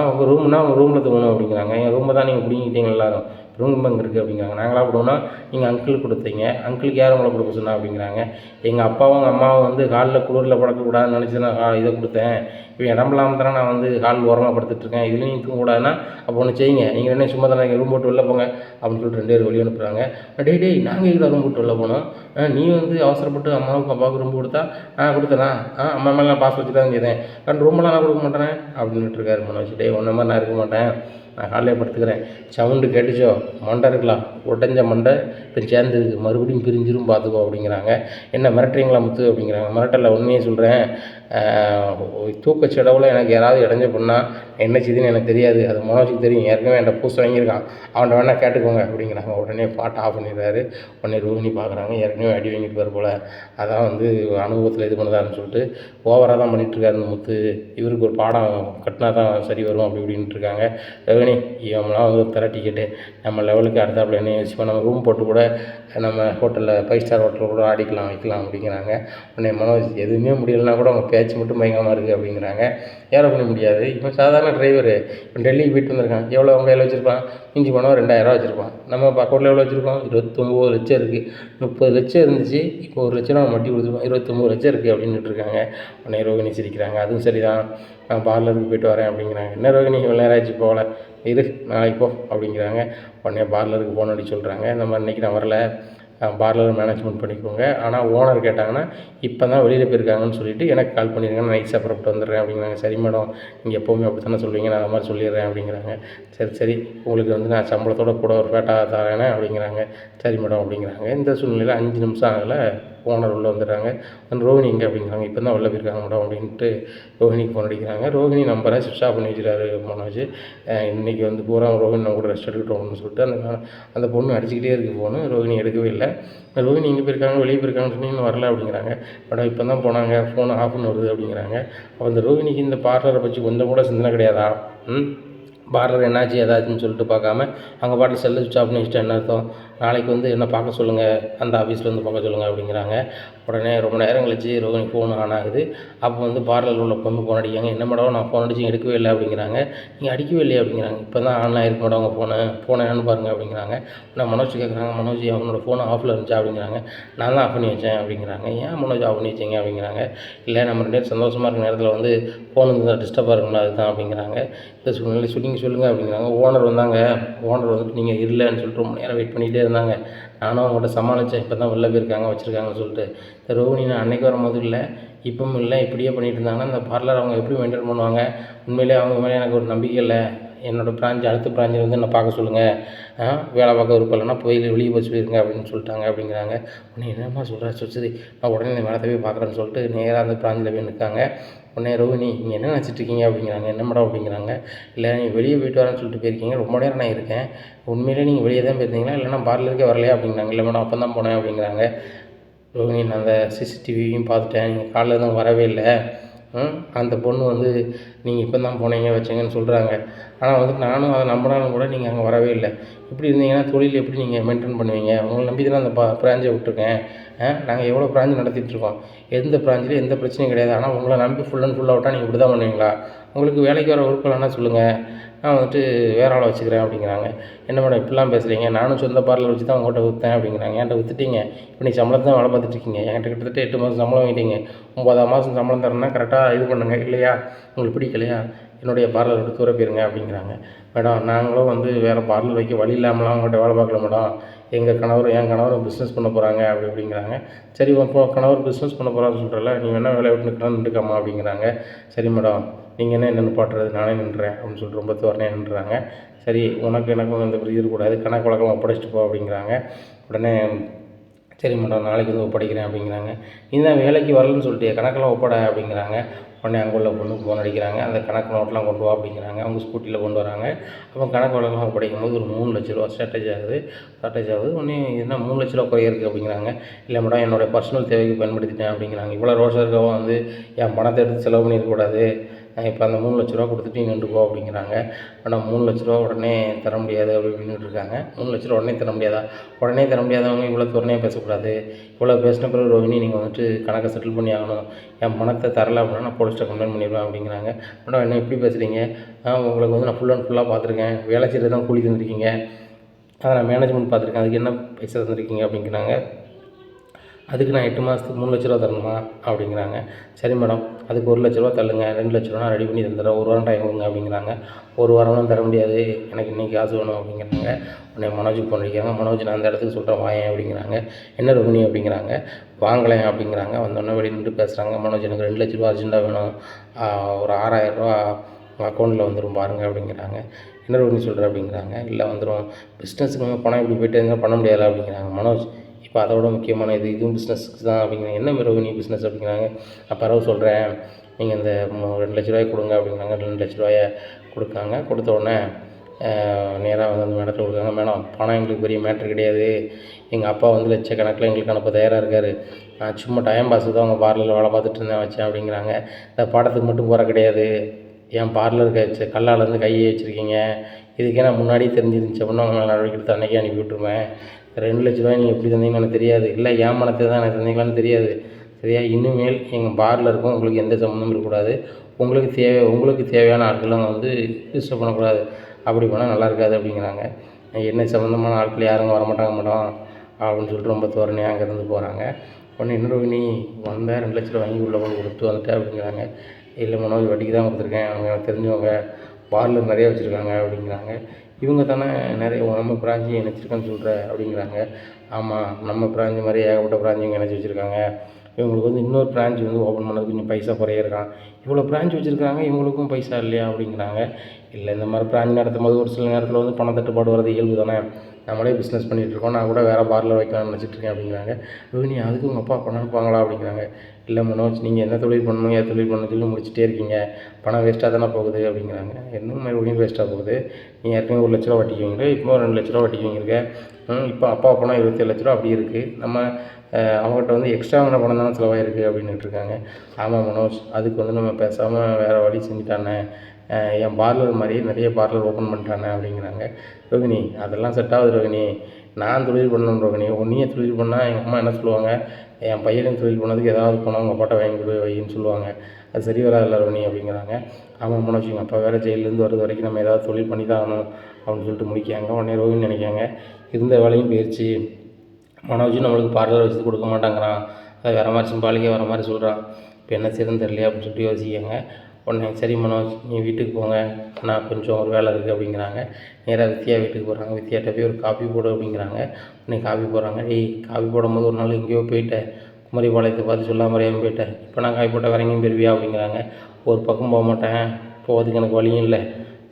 உங்கள் ரூம்னா உங்கள் ரூமில் தூங்கணும் அப்படிங்கிறாங்க. என் ரூமை தான் நீங்கள் பிடிங்கிட்டீங்க எல்லாரும், ரூம் அங்கே இருக்குது அப்படிங்கிறாங்க. நாங்களாக கொடுவோன்னா நீங்கள் அங்கிளுக்கு கொடுத்தீங்க, அங்கிளுக்கு யார் உங்களை கொடுக்க சொன்னா அப்படிங்கிறாங்க. எங்கள் அப்பாவும் அம்மாவும் வந்து ஹாலில் குளிரில் படுக்கக்கூடாதுன்னு நினச்சி நான் இதை கொடுத்தேன், இப்போ இடம்பெல்லாமல் தானே நான் வந்து ஹால் ஓரமாக படுத்துட்ருக்கேன், இதுலேயும் நீங்கள் தூங்கக்கூடாதுன்னா அப்போ ஒன்று செய்யுங்க, நீங்கள் என்ன சும்மா தானே ரூம் போட்டு வெளில போங்க அப்படின்னு சொல்லிட்டு 2 பேர் வெளியே அனுப்புகிறாங்க. டேய் நாங்கள் இதில் ரூம் போட்டு வெளில போனோம், நீ வந்து அவசரப்பட்டு அம்மாவுக்கு அப்பாவுக்கு ரூம் கொடுத்தா கொடுத்தனா, அம்மா மேலே நான் பாஸ் வச்சு தான் செய்தேன், कारण ரூமெல்லாம் நான் கொடுக்க மாட்டேன் அப்படின்ட்டு இருக்காரு மனோஜ். ஒன்றை மாதிரி நான் இருக்க மாட்டேன், நான் காலையில் படுத்துக்கிறேன், சவுண்டு கேட்டுச்சோ, மண்டை இருக்கலாம், உடஞ்ச மண்டை இப்போ சேர்ந்துருக்கு, மறுபடியும் பிரிஞ்சிரும் பார்த்துக்கோ அப்படிங்கிறாங்க. என்ன மிரட்டுறீங்களா முத்து அப்படிங்கிறாங்க. மிரட்டலை, உண்மையை சொல்கிறேன், தூக்க செலவில் எனக்கு யாராவது இடைஞ்ச பண்ணால் என்ன செய்யுதுன்னு எனக்கு தெரியாது, அது மனோஜுக்கு தெரியும், ஏற்கனவே என்கிட்ட பூச வாங்கியிருக்கான், அவன்கிட்ட வேணால் கேட்டுக்கோங்க அப்படிங்கிறாங்க. உடனே பாட்டு ஆஃப் பண்ணிடுறாரு. உடனே ரோஹிணி பார்க்குறாங்க, ஏற்கனவே அடி வாங்கிட்டு வர போல், அதான் வந்து அனுபவத்தில் இது பண்ணுதான்னு சொல்லிட்டு ஓவராக தான் பண்ணிகிட்ருக்காரு இந்த முத்து, இவருக்கு ஒரு பாடம் கட்டினா தான் சரி வரும் அப்படி இப்படின்ட்டு இருக்காங்க. ரோகிணி இவங்களாம் வந்து தர டிக்கெட்டு நம்ம லெவலுக்கு அடுத்தாப்புல என்ன யோசிப்போம், நம்ம ரூம் போட்டு கூட நம்ம ஹோட்டலில் 5 ஸ்டார் ஹோட்டலில் கூட ஆடிக்கலாம் வைக்கலாம் அப்படிங்கிறாங்க. உடனே மனோஜ் எதுவுமே முடியலைன்னா கூட அவங்க பேச்சு மட்டும் பயங்கரமாக இருக்குது அப்படிங்கிறாங்க. ஏற பண்ண முடியாது, இப்போ சாதாரண டிரைவரு இப்போ டெல்லிக்கு போயிட்டு வந்திருக்கான், எவ்வளோ அவங்க கையில் வச்சுருப்பான், மிஞ்சி போனால் 2000 வச்சுருப்பான். நம்ம அக்கௌண்ட்டில் எவ்வளோ வச்சுருக்கோம், 29 லட்சம் இருக்குது. 30 லட்சம் இருந்துச்சு, இப்போ 1 லட்சம் நம்ம வட்டி கொடுத்துருக்கோம், 29 லட்சம் இருக்குது அப்படின்ட்டு இருக்காங்க. உடனே ரோகிணி சிரிக்கிறாங்க. அதுவும் சரிதான், நான் பார்லருக்கு போயிட்டு வரேன் அப்படிங்கிறாங்க. என்ன ரோகிணி இவ்வளோ நேரம் ஆச்சு போகல, இரு நாளைக்கு போ அப்படிங்கிறாங்க. உடனே பார்லருக்கு ஃபோன் அடிச்சு சொல்கிறாங்க, இந்த மாதிரி இன்றைக்கி நான் வரல, பார்லர் மேனேஜ்மெண்ட் பண்ணிக்கோங்க, ஆனால் ஓனர் கேட்டாங்கன்னா இப்போ தான் வெளியில் போயிருக்காங்கன்னு சொல்லிவிட்டு எனக்கு கால் பண்ணிடுங்க, நான் நைட் சாப்பிட்டு வந்துடுறேன் அப்படிங்கிறாங்க. சரி மேடம், நீங்கள் எப்போவுமே அப்படி தானே சொல்லுவீங்க, நான் அது மாதிரி சொல்லிடுறேன் அப்படிங்கிறாங்க. சரி உங்களுக்கு வந்து நான் சம்பளத்தோட கூட ஒரு ஃபேட்டாக தரேனே அப்படிங்கிறாங்க. சரி மேடம் அப்படிங்கிறாங்க. இந்த சூழ்நிலையில் 5 நிமிஷம் ஆகலை, ஓனர் உள்ளே வந்துடுறாங்க. ரோஹிணி எங்கே அப்படிங்கிறாங்க. இப்போ தான் வெளில போயிருக்காங்க மேடம் அப்படின்ட்டு ரோஹிணிக்கு ஃபோன் அடிக்கிறாங்க. ரோஹிணி நம்பரை ஸ்விட்ச் ஆஃப் பண்ணி வச்சுட்டாரு மனோஜ். இன்றைக்கி வந்து பூரா ரோஹிணி நம்ம கூட ரெஸ்ட் எடுக்கட்டும்னு சொல்லிட்டு அந்த பொண்ணு அடிச்சுக்கிட்டே இருக்குது ஃபோனு. ரோஹிணி எடுக்கவே இல்லை. ரோஹிணி எங்கே போயிருக்காங்க, வெளியே போயிருக்காங்கன்னு சொன்னி இன்னும் வரல அப்படிங்கிறாங்க. மேடம் இப்போ தான் போனாங்க, ஃபோன் ஆஃப்னு வருது அப்படிங்கிறாங்க. அப்போ அந்த ரோஹிணிக்கு இந்த பார்லரை பற்றி கொஞ்சம் கூட சிந்தனை கிடையாதா? பார்லர் என்னாச்சு ஏதாச்சுன்னு சொல்லிட்டு பார்க்காம அவங்க பாட்டில் செல்லு ஸ்விட்ச் ஆஃப் பண்ணி வச்சுட்டு என்ன அர்த்தம், நாளைக்கு வந்து என்ன பார்க்க சொல்லுங்கள், அந்த ஆஃபீஸில் வந்து பார்க்க சொல்லுங்கள் அப்படிங்கிறாங்க. உடனே ரொம்ப நேரம் கழிச்சு ரோஹிணி ஃபோன் ஆன் ஆகுது. அப்போ வந்து பார்லரில் உள்ள பொண்ணு ஃபோன் அடிக்காங்க. என்ன மேடம் நான் ஃபோன் அடிச்சு எடுக்கவே இல்லை அப்படிங்கிறாங்க. நீங்கள் அடிக்கவே இல்லையா அப்படிங்கிறாங்க. இப்போ தான் ஆன் ஆகிருக்கு மேடம் உங்கள் ஃபோனை என்னென்னு பாருங்கள் அப்படிங்கிறாங்க. நான் மனோஜ் கேட்குறாங்க. மனோஜ் அவனோட ஃபோன் ஆஃபில் இருந்துச்சா அப்படிங்கிறாங்க. நான் தான் ஆஃப் பண்ணி வச்சேன் அப்படிங்கிறாங்க. ஏன் மனோஜ் ஆஃப் பண்ணி வச்சிங்க அப்படிங்கிறாங்க. இல்லை நம்ம 2 பேரும் சந்தோஷமாக இருக்கிற நேரத்தில் வந்து ஃபோன் வந்து டிஸ்டர்பாக இருக்கும்ல அதுதான் அப்படிங்கிறாங்க. இந்த சூழ்நிலை சொல்லுங்கள் அப்படிங்கிறாங்க. ஓனர் வந்தாங்க, ஓனர் வந்துட்டு நீங்கள் இல்லைன்னு சொல்லிட்டு ரொம்ப நேரம் வெயிட் பண்ணிகிட்டே இருந்தாங்க. நானும் அவங்கள்ட்ட சமாளித்தேன், இப்போ தான் வெளில போயிருக்காங்க வச்சுருக்காங்கன்னு சொல்லிட்டு. இந்த ரோஹிணி நான் அன்றைக்கி வரும்போது இல்லை, இப்பவும் இல்லை, இப்படியே பண்ணிகிட்டு இருந்தாங்கன்னா இந்த பார்லர் அவங்க எப்படி மெயின்டைன் பண்ணுவாங்க? உண்மையிலே அவங்க மேலே எனக்கு ஒரு நம்பிக்கை இல்லை. என்னோடய பிரான்ச் அடுத்த பிரான்ச்சில் வந்து என்னை பார்க்க சொல்லுங்கள், வேலை பார்க்க விருப்பம் இல்லைன்னா வெளியே போய் சொல்லிடுங்க அப்படின்னு சொல்லிட்டாங்க அப்படிங்கிறாங்க. உடனே என்னம்மா சொல்கிறா சரி, நான் உடனே இந்த மேடத்தை போய் பார்க்குறேன்னு சொல்லிட்டு நேராக அந்த பிரான்ச்சில் போய் நிற்காங்க. உடனே ரோஹிணி நீங்கள் என்ன நினச்சிட்ருக்கீங்க அப்படிங்கிறாங்க. என்ன மேடம் அப்படிங்கிறாங்க. இல்லை நீங்கள் வெளியே போயிட்டு வரேன்னு சொல்லிட்டு போயிருக்கீங்க, ரொம்ப நேரம் நான் இருக்கேன், உண்மையிலே நீங்கள் வெளியே தான் போயிருந்தீங்களா இல்லைனா பார்லருக்கே வரலையா அப்படிங்கிறாங்க. இல்லை மேடம் அப்போ தான் போனேன் அப்படிங்கிறாங்க. ரோஹிணி நான் அந்த சிசிடிவியும் பார்த்துட்டேன், நீங்கள் காலைல தான் வரவே இல்லை, அந்த பொண்ணு வந்து நீங்கள் இப்போ தான் போனீங்க வச்சிங்கன்னு சொல்கிறாங்க. ஆனால் வந்துட்டு நானும் அதை நம்பினாலும் கூட நீங்கள் அங்கே வரவே இல்லை. இப்படி இருந்தீங்கன்னா தொழில் எப்படி நீங்கள் மெயின்டைன் பண்ணுவீங்க? உங்களை நம்பி தானே அந்த பிரான்ச்சை விட்டுருக்கேன். நாங்கள் எவ்வளோ பிரான்ச் நடத்திட்டுருக்கோம், எந்த பிரான்ச்சில் எந்த பிரச்சனையும் கிடையாது. ஆனால் உங்களை நம்பி ஃபுல் அண்ட் ஃபுல் அவுட்டாக நீங்கள் இப்படி தான் பண்ணுவீங்களா? உங்களுக்கு வேலைக்கு வர விருப்பம் இல்லைன்னா சொல்லுங்கள், நான் வந்துட்டு வேறு ஆளை வச்சுக்கிறேன் அப்படிங்கிறாங்க. என்ன மேடம் இப்படிலாம் பேசுகிறீங்க, நானும் சொந்த பார்லர் வச்சு தான் உங்கள்கிட்ட விற்றேன் அப்படிங்கிறாங்க. என்கிட்ட விற்றுட்டீங்க, இப்போ நீங்கள் சம்பளத்தை தான் வேலை பார்த்துட்ருக்கீங்க, என்கிட்ட கிட்டத்தட்ட 8 மாதம் சம்பளம் வாங்கிட்டீங்க, 9ஆம் மாதம் சம்பளம் தரேன்னா கரெக்டாக இது பண்ணுங்கள் இல்லையா? உங்களுக்கு பிடிக்கலையா என்னுடைய பார்லர் விட்டு தூர போயிருங்க அப்படிங்கிறாங்க. மேடம் நாங்களும் வந்து வேறு பார்லர் வைக்க வழி இல்லாமலாம் அவங்கள்ட்ட வேலை பார்க்கல மேடம், என் கணவரும் பிஸ்னஸ் பண்ண போகிறாங்க அப்படிங்கிறாங்க. சரி இப்போ கணவர் பிஸ்னஸ் பண்ண போகிறான்னு சொல்கிறல, நீ வேணால் வேலையை விட்டு நின்றுக்காமா அப்படிங்கிறாங்க. சரி மேடம் நீங்கள் என்ன நிப்பாட்டுறது, நானே நின்றேன் அப்படின்னு சொல்லிட்டு ரொம்ப தோரணையாக நின்றுறாங்க. சரி எனக்கும் எந்த இது இருக்கக்கூடாது, கணக்கு வழக்கம் ஒப்படைச்சிட்டு போ அப்படிங்கிறாங்க. உடனே சரி மேடம் நாளைக்கு வந்து ஒப்படைக்கிறேன் அப்படிங்கிறாங்க. நீ தான் வேலைக்கு வரலன்னு சொல்லிட்டு கணக்கெல்லாம் ஒப்படை அப்படிங்கிறாங்க. உடனே அங்கே உள்ள பொண்ணுக்கு ஃபோன் அடிக்கிறாங்க. அந்த கணக்கு நோட்டெலாம் கொண்டு வா அப்படிங்கிறாங்க. அவங்க ஸ்கூட்டியில் கொண்டு வராங்க. அப்போ கணக்கு வழக்கெல்லாம் ஒப்படைக்கும் போது ஒரு 3 லட்ச ரூபா ஷார்ட்டேஜ் ஆகுது. உடனே என்ன 3 லட்ச ரூபா குறைய இருக்குது அப்படிங்கிறாங்க. இல்லை மேடம் என்னோடய பர்சனல் தேவைக்கு பயன்படுத்திட்டேன் அப்படிங்கிறாங்க. இவ்வளோ ரோஷம் இருக்கவும் வந்து என் பணத்தை எடுத்து செலவு பண்ணிடக்கூடாது, இப்போ அந்த 3 லட்ச ரூபா கொடுத்துட்டு நின்றுக்கோ அப்படிங்கிறாங்க. ஆனால் 3 லட்ச ரூபா உடனே தர முடியாது அப்படின்னு இருக்காங்க. 3 லட்ச ரூபா உடனே தர முடியாதா? உடனே தர முடியாதவங்க இவ்வளோ துறனையாக பேசக்கூடாது. இவ்வளோ பேசின பிறகு ரோஹிணி நீங்கள் வந்துட்டு கணக்கை செட்டில் பண்ணி ஆகணும், என் பணத்தை தரலை அப்படின்னா நான் போலீஸ்ட்டை கம்ப்ளைண்ட் பண்ணிடுவேன் அப்படிங்கிறாங்க. மேடம் என்ன இப்படி பேசுகிறீங்க, உங்களுக்கு வந்து நான் ஃபுல் அண்ட் ஃபுல்லாக பார்த்துருக்கேன், வேலை செய்கிறது தான் கூலி தந்துருக்கீங்க, அதை நான் மேனேஜ்மெண்ட் பார்த்துருக்கேன், அதுக்கு என்ன பைசா தந்துருக்கீங்க அப்படிங்கிறாங்க. அதுக்கு நான் 8 மாதத்துக்கு 3 லட்ச ரூபா தரணுமா அப்படிங்கிறாங்க. சரி மேடம் அதுக்கு 1 லட்ச ரூபா தள்ளுங்க, 2 லட்ச ரூபா நான் ரெடி பண்ணி தந்துடுறேன், 1 வாரம் டைம் கொடுங்க அப்படிங்கிறாங்க. 1 வாரம்லாம் தர முடியாது, எனக்கு இன்றைக்கி காசு வேணும் அப்படிங்கிறாங்க. உடனே மனோஜுக்கு ஃபோன் அடிக்கிறாங்க. மனோஜ் நான் அந்த இடத்துக்கு சொல்கிறேன் வாயேன் அப்படிங்கிறாங்க. என்ன ரோஹிணி அப்படிங்கிறாங்க. வாங்கலேன் அப்படிங்கிறாங்க. வந்தோடனே வெளியே நின்று பேசுகிறாங்க. மனோஜ் எனக்கு 2 லட்ச ரூபா அர்ஜென்ட்டாக வேணும், ஒரு 6000 ரூபா அக்கௌண்ட்டில் வந்துடும் பாருங்கள் அப்படிங்கிறாங்க. என்ன ரோஹிணி சொல்கிற அப்படிங்கிறாங்க. இல்லை வந்துடும், பிஸ்னஸுக்கு பணம் இப்படி போய்ட்டு இருந்தால் பண்ண முடியாது அப்படிங்கிறாங்க. மனோஜ் இப்போ அதோட முக்கியமான இதுவும் பிஸ்னஸ்க்கு தான் அப்படிங்கிறாங்க. என்ன ரோஹிணி பிஸ்னஸ் அப்படிங்கிறாங்க. நான் பரவ சொல்கிறேன், நீங்கள் இந்த 2 லட்ச ரூபாய் கொடுங்க அப்படிங்கிறாங்க. 2 லட்ச ரூபாயை கொடுக்காங்க. கொடுத்த உடனே நேராக வந்து அந்த மேடத்தை கொடுக்காங்க. மேடம் பணம் எங்களுக்கு பெரிய மேட்ரு கிடையாது, எங்கள் அப்பா வந்து லட்சக்கணக்கில் எங்களுக்கு அனுப்ப தயாராக இருக்கார், நான் சும்மா டைம் பாஸுக்கு தான் உங்கள் பார்லரில் வேலை பார்த்துட்டு இருந்தேன் வச்சேன் அப்படிங்கிறாங்க. இந்த படத்துக்கு மட்டும் போகிற கிடையாது, என் பார்லருக்கு கல்லாலேருந்து கையை வச்சுருக்கீங்க, இதுக்கே நான் முன்னாடியே தெரிஞ்சிருந்துச்சு அப்படின்னா உங்களை நடவடிக்கை எடுத்து அன்றைக்கே அனுப்பி விட்டுருவேன். 2,00,000 நீங்கள் எப்படி தந்தீங்கன்னு எனக்கு தெரியாது, இல்லை ஏன் பணத்தை தான் எனக்கு தந்தீங்களான்னு தெரியாது. சரியா? இனிமேல் எங்கள் பாரில் இருக்கும் உங்களுக்கு எந்த சம்மந்தமும் இருக்கக்கூடாது. உங்களுக்கு தேவையான ஆட்களும் வந்து டிஸ்டர்ப் பண்ணக்கூடாது. அப்படி பண்ணால் நல்லா இருக்காது அப்படிங்கிறாங்க. என்ன சம்மந்தமான ஆட்கள் யாரும் வரமாட்டாங்க மேடம் அப்படின்னு சொல்லிட்டு ரொம்ப தோரணையாக அங்கேருந்து போகிறாங்க. உடனே என்ன ரோகிணி வந்த 2,00,000 வாங்கி உள்ளே கொண்டு கொடுத்துட்டு வந்துட்டேன் அப்படிங்கிறாங்க. இல்லை மனோஜ் வட்டிக்கு தான் கொடுத்துருக்கேன், அவங்க எனக்கு தெரிஞ்சவங்க பார்லர் நிறையா வச்சுருக்காங்க அப்படிங்கிறாங்க. இவங்க தானே நிறைய நம்ம பிரான்ச்சு இணைச்சிருக்கேன்னு சொல்கிற அப்படிங்கிறாங்க. ஆமாம், நம்ம பிரான்ச்சு மாதிரி ஏகப்பட்ட பிரான்ச்சு இங்கே இணைச்சி வச்சுருக்காங்க. இவங்களுக்கு வந்து இன்னொரு பிரான்ச் வந்து ஓப்பன் பண்ணது கொஞ்சம் பைசா குறைய இருக்கான். இவ்வளோ பிரான்ச் வச்சுருக்காங்க, இவங்களுக்கும் பைசா இல்லையா அப்படிங்கிறாங்க. இல்லை, இந்த மாதிரி பிரான்ச் நடத்தும் போது ஒரு சில நேரத்தில் வந்து பணத்தட்டுப்பாடு வரது இயல்பு தானே. நம்மளே பிஸ்னஸ் பண்ணிகிட்ருக்கோம், நான் கூட வேறு பார்லர் வைக்கலாம்னு நினச்சிட்ருக்கேன் அப்படிங்கிறாங்க. ரோஹிணி அதுக்கு உங்கள் அப்பா பணம் அனுப்புவாங்களா அப்படிங்கிறாங்க. இல்லை மனோஜ், நீங்கள் என்ன தொழில் பண்ணணும் ஏன் தொழில் பண்ணணும்னு சொல்லி முடிச்சுட்டே இருக்கீங்க, பணம் வேஸ்ட்டாக தானே போகுது அப்படிங்கிறாங்க. என்னங்க ரோஹிணி வேஸ்ட்டாக போகுது, நீங்கள் ஏற்கனவே 1,00,000 வட்டிக்கு வாங்கிட்டு இப்போ 2,00,000 வட்டிக்கு வாங்கியிருக்க. இப்போ அப்பா பணம் 27,00,000 அப்படி இருக்குது. நம்ம அவங்ககிட்ட வந்து எக்ஸ்ட்ராவான பணம் தானே செலவாயிருக்கு அப்படின்னுட்டு இருக்காங்க. ஆமாம் மனோஜ், அதுக்கு வந்து நம்ம பேசாமல் வேறு வழி செஞ்சுட்டானே, என் பார்லர் மாதிரியே நிறைய பார்லர் ஓப்பன் பண்ணிட்டானே அப்படிங்கிறாங்க. ரோகிணி அதெல்லாம் செட் ஆகுது ரோகிணி, நான் தொழில் பண்ணணும் ரோகிணி, உன்னையே தொழில் பண்ணால் எங்கள் அம்மா என்ன சொல்லுவாங்க, என் பையனையும் தொழில் பண்ணதுக்கு ஏதாவது பணம் உங்கள் அப்பாட்ட வாங்கி கொடு வைன்னு சொல்லுவாங்க, அது சரி வராதுல்ல ரோகிணி அப்படிங்கிறாங்க. ஆமாம் மனோஜ், எங்கள் அப்பா வேறு ஜெயிலேருந்து வர்றது வரைக்கும் நம்ம ஏதாவது தொழில் பண்ணி தான் ஆகணும் அப்படின்னு சொல்லிட்டு முடிக்காங்க. உடனே ரோகிணி நினைக்காங்க, இருந்த வேலையும் போயிடுச்சு, மனோஜும் நம்மளுக்கு பார்லர் வச்சு கொடுக்க மாட்டாங்கிறான், அதை வேறு மாதிரி சிம்பாலிக்காக வர மாதிரி சொல்கிறான், இப்போ என்ன செய்யணும்னு தெரியலையா அப்படின்னு சொல்லிட்டு யோசிக்காங்க. உடனே சரி மனோஜ், நீ வீட்டுக்கு போங்க, நான் கொஞ்சம் ஒரு வேலை இருக்குது அப்படிங்கிறாங்க. நேராக வித்யா வீட்டுக்கு போகிறாங்க. வித்யாட்ட போய் ஒரு காஃபி போடு அப்படிங்கிறாங்க. உடனே காஃபி போடுறாங்க. காஃபி போடும்போது ஒரு நாள் எங்கேயோ போயிட்டேன், குமரிபாளையத்தை பார்த்து சொல்லாம அறியாமல் போயிட்டேன், இப்போ நான் காஃபி போட்டால் வேற எங்கேயும் பெறுவியா அப்படிங்கிறாங்க. ஒரு பக்கம் போக மாட்டேன், போகிறதுக்கு எனக்கு வழியும் இல்லை,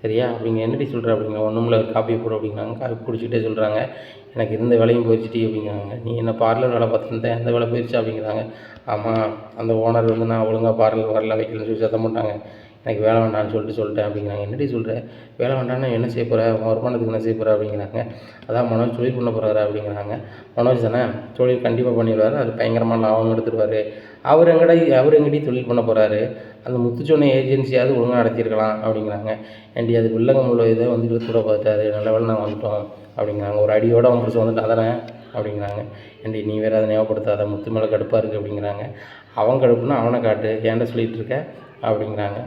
சரியா அப்படிங்க. என்னடி சொல்கிற அப்படிங்கிற. ஒன்றும் இல்லை, காஃபி போடு அப்படிங்கிறாங்க. காஃபி குடிச்சிட்டே சொல்கிறாங்க, எனக்கு இருந்த வேலையும் போயிடுச்சுட்டி அப்படிங்கிறாங்க. நீ என்ன பார்லர் வேலை பார்த்துருந்தேன், அந்த வேலை போயிடுச்சு அப்படிங்கிறாங்க. ஆமாம், அந்த ஓனர் வந்து நான் ஒழுங்காக பார்லர் வரல வைக்கலன்னு சொல்லி சத்தம் போட்டாங்க, எனக்கு வேலை வேண்டான்னு சொல்லிட்டேன் அப்படிங்கிறாங்க. என்னடி சொல்கிற, வேலை வேண்டாம்னா என்ன செய்ய போகிற, வருமானத்துக்கு என்ன செய்ய போகிற அப்படிங்கிறாங்க. அதான் மனோஜ் தொழில் பண்ண போகிறாரு அப்படிங்கிறாங்க. மனோஜ் தானே தொழில் கண்டிப்பாக பண்ணிடுவார், அது பயங்கரமாக லாபம் எடுத்துடுவார். அவர் எங்கடி தொழில் பண்ண போகிறாரு, அந்த முத்துச்சோனை ஏஜென்சியாவது ஒழுங்காக நடத்தியிருக்கலாம் அப்படிங்கிறாங்க. ஏன்டி அது வில்லங்கம் உள்ள இதை வந்து இழுத்து கூட பார்த்தாரு, நல்ல வேலை நாங்கள் வந்துட்டோம் அப்படிங்கிறாங்க. ஒரு அடியோடு அவங்க பிடிச்சி வந்துட்டு அதானே அப்படிங்கிறாங்க. ஏன்டி நீ வேறு அதை ஞாபகப்படுத்தாத, முத்து மேலே கடுப்பாக இருக்குது அப்படிங்கிறாங்க. அவன் கடுப்புன்னா அவனை காட்டு, ஏன்டா சொல்லிகிட்டு இருக்க அப்படிங்கிறாங்க.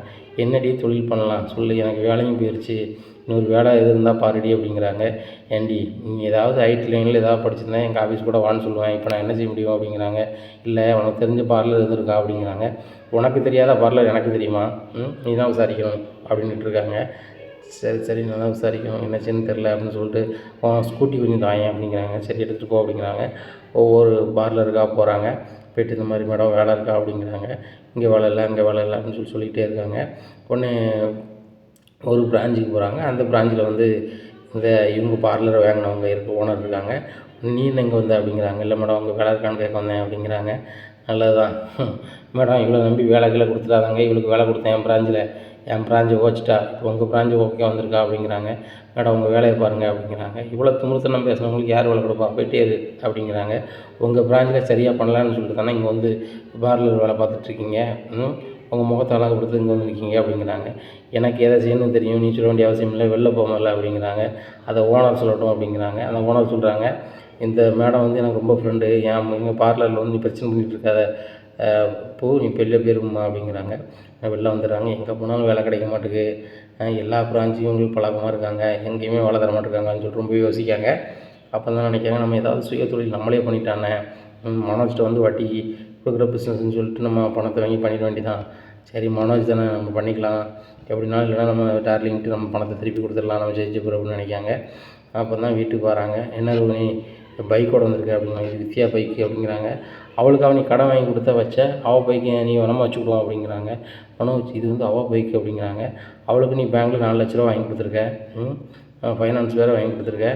என்னடி தொழில் பண்ணலாம் சொல்லு, எனக்கு வேலையும் போயிடுச்சு, இன்னொரு வேலை எது இருந்தால் பாருடி அப்படிங்கிறாங்க. ஏன்டி நீ ஏதாவது ஐடி லைனில் ஏதாவது படிச்சிருந்தா எங்கள் ஆஃபீஸ் கூட வான்னு சொல்லுவேன், இப்போ நான் என்ன செய்ய முடியும் அப்படிங்கிறாங்க. இல்லை, உனக்கு தெரிஞ்ச பார்லர் இருந்திருக்கா அப்படிங்கிறாங்க. உனக்கு தெரியாத பார்லர் எனக்கு தெரியுமா, நீ தான் விசாரிக்கணும் அப்படின்ட்டு இருக்காங்க. சரி நல்லா விசாரிக்கணும், என்ன செய்யணும்னு தெரில அப்படின்னு சொல்லிட்டு ஸ்கூட்டி கொஞ்சம் தாயேன் அப்படிங்கிறாங்க. சரி எடுத்துகிட்டு போ அப்படிங்கிறாங்க. ஒவ்வொரு பார்லருக்காக போகிறாங்க. போய்ட்டு இந்த மாதிரி மேடம் வேலை இருக்கா அப்படிங்கிறாங்க. இங்கே வேலை இல்லை அங்கே வேலை இல்லை அப்படின்னு சொல்லிகிட்டே இருக்காங்க. ஒன்று ஒரு பிரான்ச்சுக்கு போகிறாங்க. அந்த பிரான்ச்சில் வந்து இவங்க பார்லரை வாங்கினவங்க ஓனர் இருக்காங்க. நீ இங்கே வந்த அப்படிங்கிறாங்க. இல்லை மேடம் உங்கள் வேலை இருக்கான்னு கேட்க வந்தேன் அப்படிங்கிறாங்க. நல்லது தான் மேடம், இவ்வளோ நம்பி வேலை கொடுத்துட்டாதாங்க, இவளுக்கு வேலை கொடுத்தேன் என் பிரான்ச்சை ஓச்சிட்டா, இப்போ உங்கள் பிரான்ச்சு ஓகே வந்திருக்கா அப்படிங்கிறாங்க. மேடம் உங்கள் வேலையை பாருங்கள் அப்படிங்கிறாங்க. இவ்வளோ திமிர்த்தனம் பேசுகிறவங்களுக்கு யார் வேலை கொடுப்பா, போயிட்டே இரு அப்படிங்கிறாங்க. உங்கள் பிரான்ச்சில் சரியாக பண்ணலான்னு சொல்லிட்டு தானே இங்கே வந்து பார்லர் வேலை பார்த்துட்ருக்கீங்க, உங்கள் முகத்தை அழகுப்படுத்து இங்கே வந்து நிற்கிங்க அப்படிங்கிறாங்க. எனக்கு எதை செய்யணும்னு தெரியும், நீ சொல்ல வேண்டிய அவசியம் இல்லை, வெளில போகல அப்படிங்கிறாங்க. அதை ஓனர் சொல்லட்டும் அப்படிங்கிறாங்க. அந்த ஓனர் சொல்கிறாங்க, இந்த மேடம் வந்து எனக்கு ரொம்ப ஃப்ரெண்டு, எங்கள் பார்லரில் வந்து நீ பிரச்சனை பண்ணிகிட்டு இருக்காத, நீ பெரிய பேருமா அப்படிங்கிறாங்க. வெளில வந்துடுறாங்க. எங்கே போனாலும் வேலை கிடைக்க மாட்டேங்குது, எல்லா பிரான்ச்சையும் உங்களுக்கு பழக்கமாக இருக்காங்க, எங்கேயுமே வேலை தர மாட்டேங்காங்கன்னு சொல்லிட்டு ரொம்ப யோசிக்காங்க. அப்போ தான் நினைக்காங்க, நம்ம ஏதாவது சுய தொழில் நம்மளே பண்ணிட்டானே, மனோஜ்கிட்ட வந்து வட்டி கொடுக்குற பிஸ்னஸ்ன்னு சொல்லிட்டு நம்ம பணத்தை வாங்கி பண்ணிட வேண்டியதான். சரி மனோஜ் தானே, நம்ம பண்ணிக்கலாம் எப்படினாலும், இல்லைனா நம்ம டார்லிங்கிட்டு நம்ம பணத்தை திருப்பி கொடுத்துடலாம், நம்ம ஜெயிச்சு போகிறோம் அப்படின்னு நினைக்காங்க. அப்போ தான் வீட்டுக்கு வராங்க. என்ன ரோகிணி பைக்கோட வந்திருக்கு அப்படிங்கிறாங்க. இது வித்யா பைக்கு அப்படிங்கிறாங்க. அவளுக்காக நீ கடன் வாங்கி கொடுத்தா வச்ச, அவள் பைக்கு நீ வேணாமல் வச்சுக்கிடுவோம் அப்படிங்கிறாங்க. மனோஜ் இது வந்து அவள் பைக்கு அப்படிங்கிறாங்க. அவளுக்கு நீ பேங்க்கில் 4,00,000 வாங்கி கொடுத்துருக்க, ஃபைனான்ஸ் வேறு வாங்கி கொடுத்துருக்க,